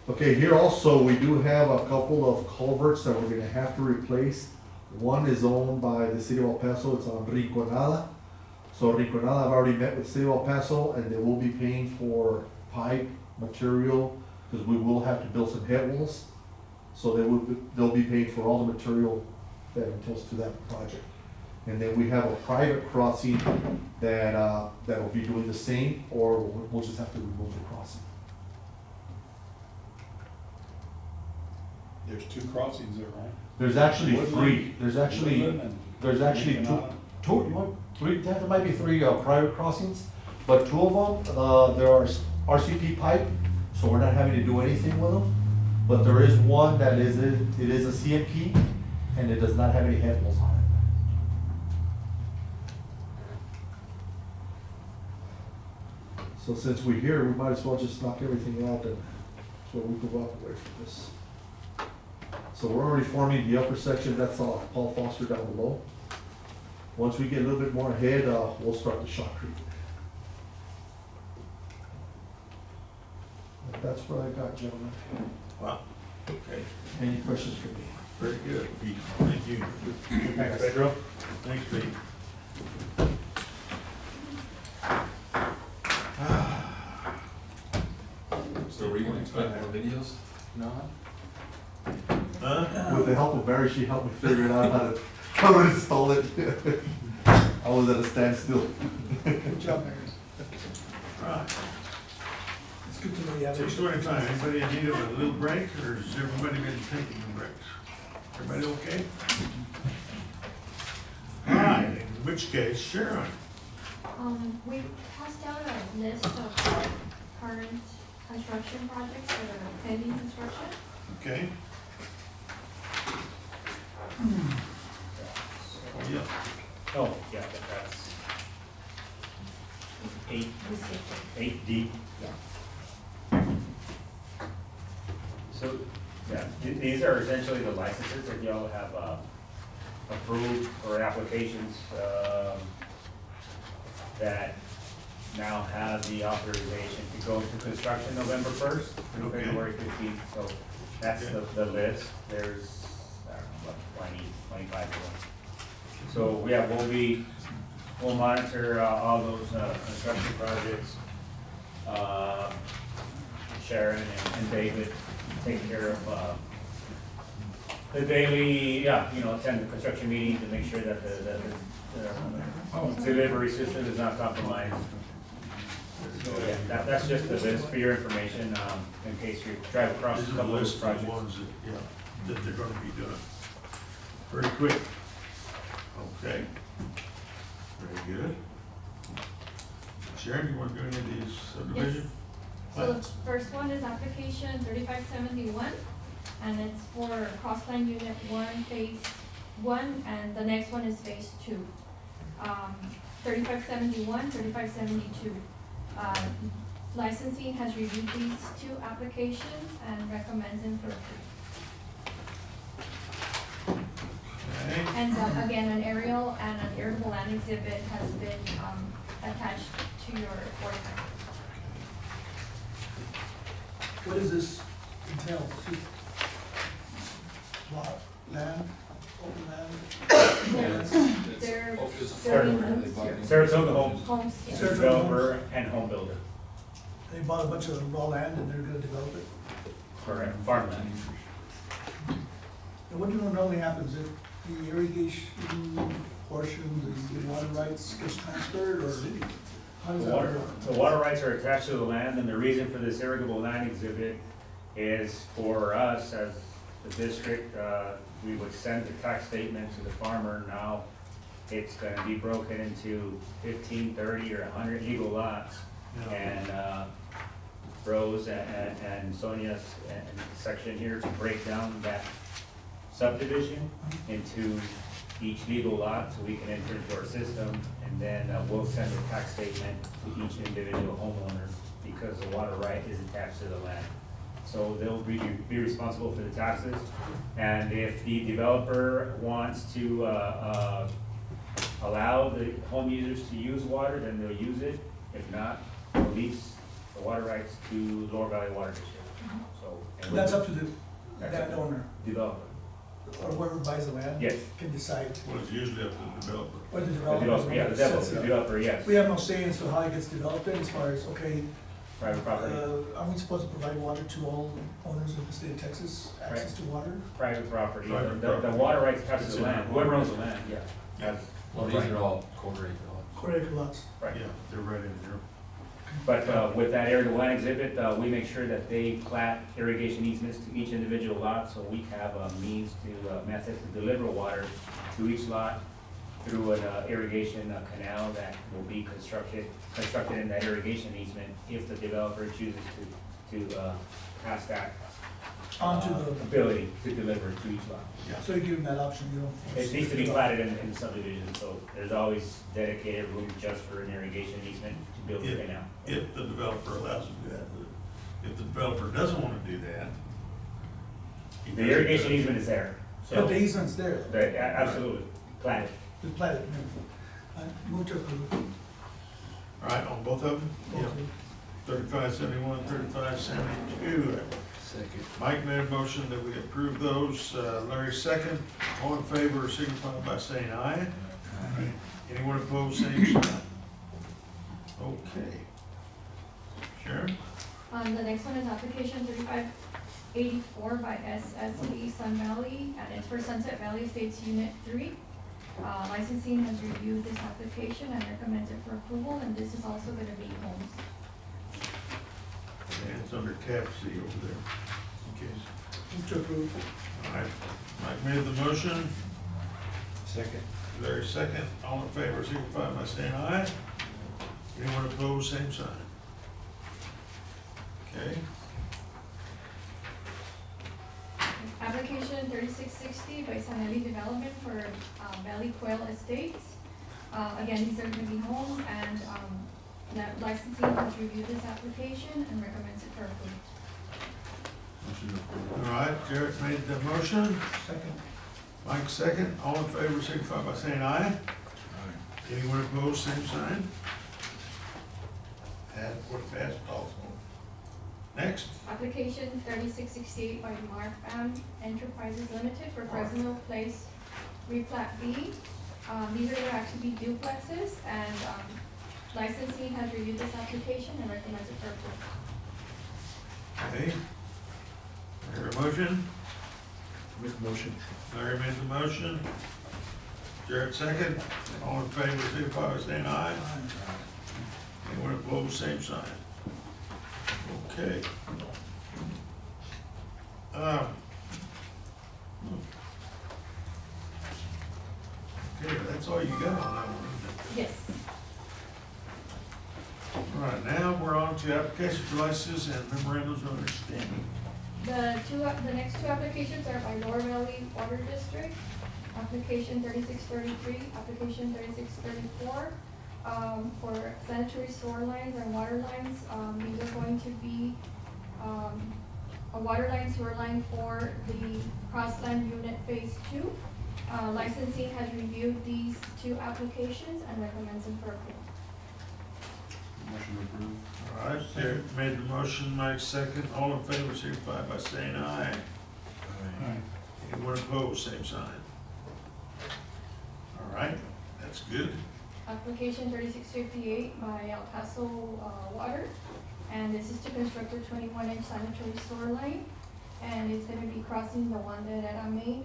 Okay, here also, we do have a couple of culverts that we're gonna have to replace. One is owned by the city of El Paso, it's on Rinconada. So Rinconada, I've already met with the city of El Paso, and they will be paying for pipe, material, because we will have to build some head walls. So they'll be paying for all the material that entails to that project. And then we have a private crossing that will be doing the same, or we'll just have to remove the crossing. There's 2 crossings there, right? There's actually Woodland. 3. There's actually Woodland and two, Rinconada. you want 3, there might be 3 private crossings, But two of them, there are RCP pipe, so we're not having to do anything with them. But there is one that it is a CMP, and it does not have any head walls on it. So since we're here, we might as well just knock everything out and so we can walk away from this. So we're already forming the upper section, that's Paul Foster down below. Once we get a little bit more ahead, we'll start the shotcrete. That's what I got, gentlemen. Wow, okay, Any questions for me? very good, Pete, thank you. Thanks, Pedro. Thanks, Pete. So are we gonna expect more videos now? Huh? With the help of Barry, she helped me figure out how to install it. I was at a standstill. Good job, Mary. Right, It's good to know you have. 6:25, anybody in need of a little break, or has everybody been taking breaks? Everybody okay? All right, in which case, Sharon, We passed out a list of current construction projects that are pending construction. okay? Yeah, Oh, yeah, that's eight, We skipped it. 8D. Yeah. So, yeah, these are essentially the licenses that y'all have approved for applications that now have the authorization to go into construction November 1st through Okay. February 15th. So that's the list. There's, I don't know, what, 20, 25 of them. So we'll monitor all those construction projects. Sharon and David take care of the daily, attend the construction meetings and make sure that the delivery system is not compromised. So, yeah, that's just the list for your information, in case you drive across this a is a couple of those list of projects. ones that they're gonna be doing. Very quick. Okay. Very good. Sharon, you wanna do any of these subdivision? So the first one is application 3571, and it's for Crossline Unit 1, Phase 1, and the next one is Phase 2. 3571, 3572. Licensing has reviewed these two applications and recommends them for approval. Okay. And again, an aerial and an irritable land exhibit has been attached to your board packet. What does this entail? Lot, land, open land? They're Saratoga Homes, homes, yeah. developer and home builder, They bought a bunch of raw land and they're gonna develop it? correct, farmland. And what normally happens if the irrigation portion, the water rights gets transferred, or how does that work? The water rights are attached to the land, and the reason for this irrigable land exhibit is for us as the district, we would send the tax statement to the farmer. Now, it's gonna be broken into 15, 30, or 100 legal lots. And Rose and Sonia's section here to break down that subdivision into each legal lot, so we can enter into our system, and then we'll send a tax statement to each individual homeowner, because the water right is attached to the land. So they'll be responsible for the taxes, and if the developer wants to allow the home users to use water, then they'll use it. If not, they'll lease the water rights to Lower Valley Water District. So. and That's up to the That's up to landowner, Developer. or whoever buys the land? Yes. Can decide, Well, it's usually up to the developer. or the The developer. developer, yeah, the sets developer, it up. developer, yes, We have no say as to how it gets developed in, as far as, okay, private property, are we supposed to provide water to all owners of the state of Texas, access to water? private property, Private the property. water rights attached to It's the in land, our whoever water. owns the land, yeah. That's- Well, these are all quarter acre lots. Quarter acre lots. Right. Yeah, they're right in there. But with that irrigable land exhibit, we make sure that they plat irrigation easements to each individual lot, so we have a means to, method to deliver water to each lot through an irrigation canal that will be constructed in that irrigation easement if the developer chooses to pass that Onto the, ability to deliver to each lot. so you give them that option, you know? It needs to be platted in the subdivision, so there's always dedicated room just for an irrigation easement to build the canal. If the developer allows them to do that. If the developer doesn't wanna do that. he The doesn't irrigation do it. easement is there, But so, the easement's there, absolutely, platted. it's platted, move to approve. All right, on both of them? Okay. 3571, 3572. Second. Mike made a motion that we approve those, Larry second. All in favor, signify by saying aye. Anyone opposed, same sign. Okay. Sharon? The next one is application 3584 by SSE Sun Valley, and it's for Sunset Valley Estates Unit 3. Licensing has reviewed this application and recommends it for approval, and this is also gonna be homes. And it's under cap C over there. Okay. Move to approve. All right, Mike made the motion, Second. Larry second. All in favor, signify by saying aye. Anyone opposed, same sign. Okay. Application 3660 by Sanelli Development for Valley Quail Estates. Again, these are gonna be homes, and that licensing has reviewed this application and recommends it for approval. All right, Jarrett made the motion, Second. Mike second. All in favor, signify by saying aye. Anyone opposed, same sign. And what passed also. Next. Application 3668 by Mark Bam Enterprises Limited for Fresno Place Replat B. These are gonna actually be duplexes, and licensing has reviewed this application and recommends it for approval. Okay. Hear a motion? Make a motion. Larry made the motion. Jarrett second. All in favor, signify by saying aye. Anyone opposed, same sign. Okay. Okay, that's all you got on that one, Yes. isn't it? All right, now we're on to application for licenses and memorandums of understanding. The next two applications are by Lower Valley Water District, application 3633, application 3634, for sanitary sewer lines and water lines. These are going to be, a water line, sewer line for the Crossland Unit Phase 2. Licensing has reviewed these two applications and recommends them for approval. Motion approved. All right, Jarrett made the motion, Mike second. All in favor, signify by saying aye. Anyone opposed, same sign. All right, that's good. Application 3658 by El Paso Water, and this is to construct a 21-inch sanitary sewer line, and it's gonna be crossing the one that I made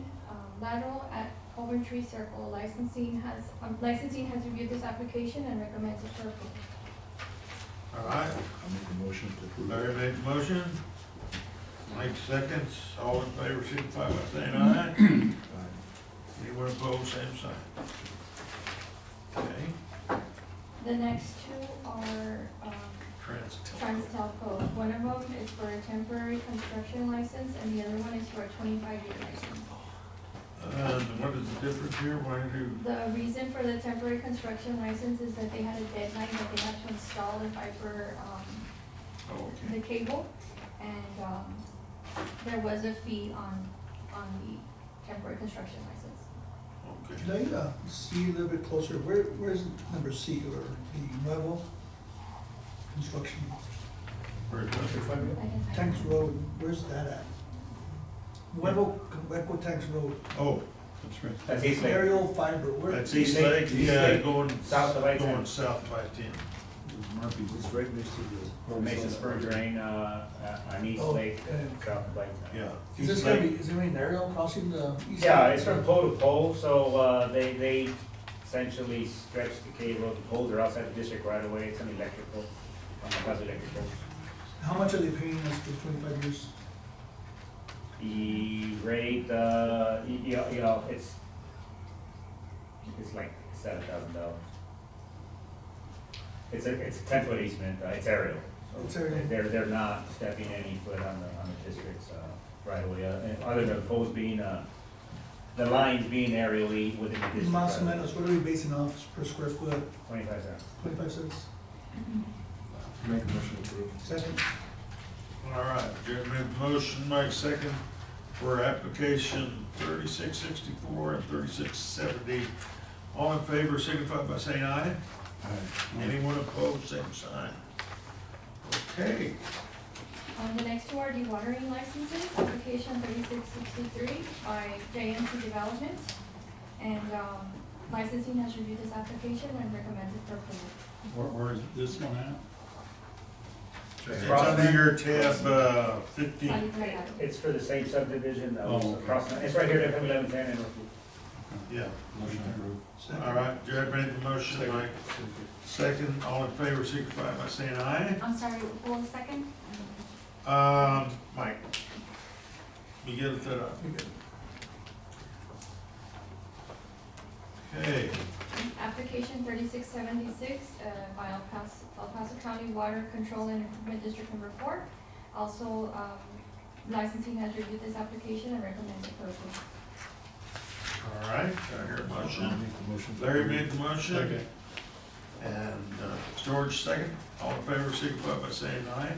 lateral at Coventry Circle. Licensing has reviewed this application and recommends it for approval. All right, I'll make a motion to approve. Larry made the motion. Mike seconds. All in favor, signify by saying aye. Anyone opposed, same sign. Okay, The next two are Trans-Telco. One of them is for a temporary construction license, and the other one is for a 25-year license. what is the difference here? Why do? The reason for the temporary construction license is that they had a deadline that they had to install the fiber, Oh, the okay. cable, and, there was a fee on the temporary construction license. Okay. Could I see a little bit closer, where's number C, or the Nuevo construction? Very good. I can- Tanks Road, where's that at? Nuevo Tanks Road, Oh, That's right. That's East Lake. aerial fiber, where? that's East East Lake, Lake, East yeah, Lake, going south of I-10. Going south of I-10. Murphy, it's right next to the. Mesa Spur Drain, on East Oh, Lake, and south of I-10. Yeah. Is this East gonna Lake. be, is there an aerial crossing the east? Yeah, side? it's from pole to pole, so, they essentially stretch the cable, the poles are outside the district right away, it's an electrical, that's electrical. How much are they paying us for 25 years? The rate, you know, it's it's like $7,000. It's a 10-foot easement, it's aerial. So It's aerial. They're not stepping any foot on the district's, right away, and other than the poles being, the lines being aerially within the district. Más o menos, what are we basing off per square foot? 25 cents. 25 cents? Make a motion to approve. Second? All right, Jared made the motion, Mike second, for application 3664 and 3670. All in favor, signify by saying aye. Anyone opposed, same sign. Okay, The next two are dewatering licenses, application 3663 by JMC Development. And licensing has reviewed this application and recommended for approval. Where is this one at? it's under your tab 15. It's for the same subdivision that was Oh, okay. across, it's right here, at 1110 and Northwood. Yeah. Motion approved. All right, Jared made the motion, Mike second. All in favor, signify by saying aye. I'm sorry, who was second? Mike. You get it set up. Okay, Application 3676 by El Paso County Water Control and Improvement District Number 4. Also, licensing has reviewed this application and recommended for approval. all right, I hear a motion. Make the motion. to Larry approve. made the motion. Okay. And George second. All in favor, signify by saying aye.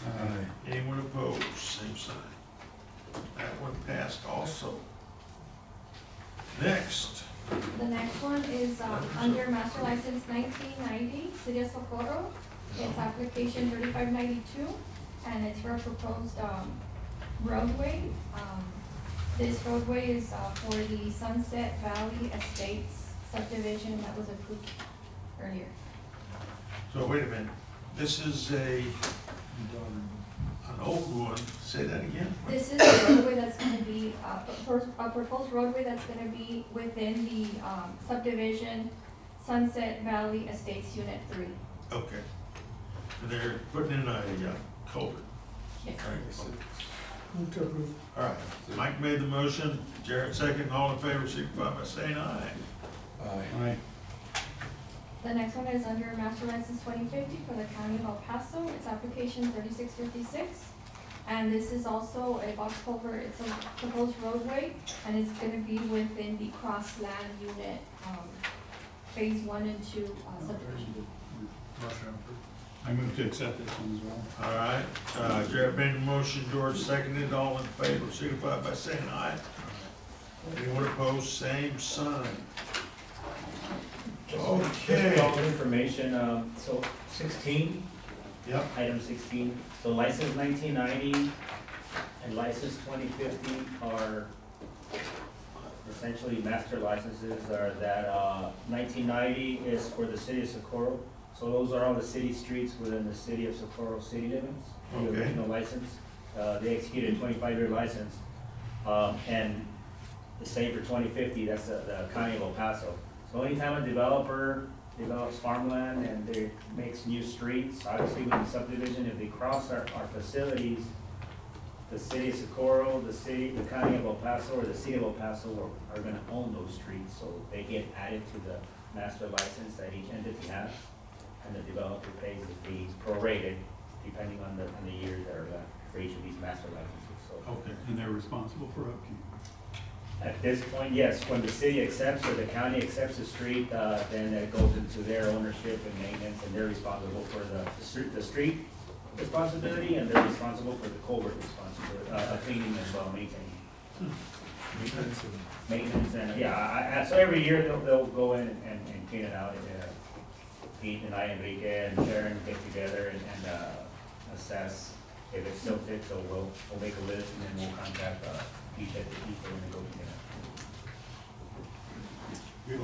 Aye. Anyone opposed, same sign. That one passed also. Next, The next one is under master license 1990, City of Socorro. It's application 3592, and it's for a proposed roadway. This roadway is for the Sunset Valley Estates subdivision that was approved earlier. so wait a minute. This is an old one. Say that again. This is a roadway that's gonna be, a proposed roadway that's gonna be within the subdivision Sunset Valley Estates Unit 3. Okay. And they're putting in a culvert. Yes. Move to approve. All right, Mike made the motion, Jared second, all in favor, signify by saying aye. Aye. The next one is under master license 2050 for the county of El Paso. It's application 3656. And this is also a box culvert. It's a proposed roadway, and it's gonna be within the crossland unit, phase 1 and 2 subdivision. I move to accept this one as well. All right, Jared made the motion, George seconded, all in favor, signify by saying aye. Anyone opposed, same sign. Just Okay. all the information, so 16, Yep, item 16, so license 1990 and license 2050 are essentially master licenses, are that 1990 is for the city of Socorro. So those are all the city streets within the city of Socorro city limits, the Okay. original license. They executed a 25-year license. And the same for 2050, that's the county of El Paso. So anytime a developer develops farmland and they makes new streets, obviously with the subdivision, if they cross our facilities, the city of Socorro, the county of El Paso, or the city of El Paso are gonna own those streets, so they get added to the master license that each entity has, and the developer pays the fees prorated, depending on the years that are left for each of these master licenses, so. okay. And they're responsible for upkeep. At this point, yes, when the city accepts or the county accepts the street, then it goes into their ownership and maintenance, and they're responsible for the street responsibility, and they're responsible for the culvert responsibility, cleaning as well, maintaining. Maintenance and, yeah, so every year they'll go in and clean it out. Pete and I, Enrique and Sharon get together and assess if it still fits, so we'll make a list and then we'll contact each of the people and go from there. You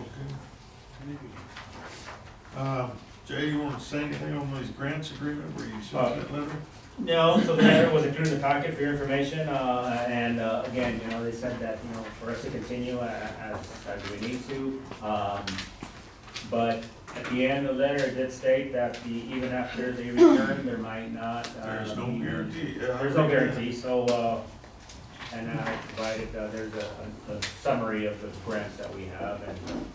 okay? Jay, you wanna say anything on these grants agreement where you sent that letter? No, so the letter was included in the packet for your information, and again, they said that, for us to continue as we need to. But at the end of the letter, it did state that even after they return, there might not. There's no be- guarantee. There's no guarantee, so, and I provided, there's a summary of the grants that we have, and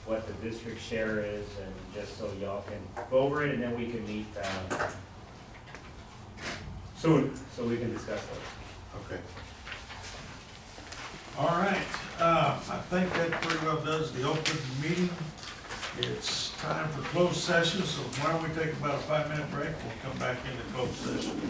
what the district share is, and just so y'all can go over it, and then we can meet, soon, so we can discuss those. Okay. All right, I think that pretty well does the open meeting. It's time for closed session, so why don't we take about a 5-minute break? We'll come back into closed session.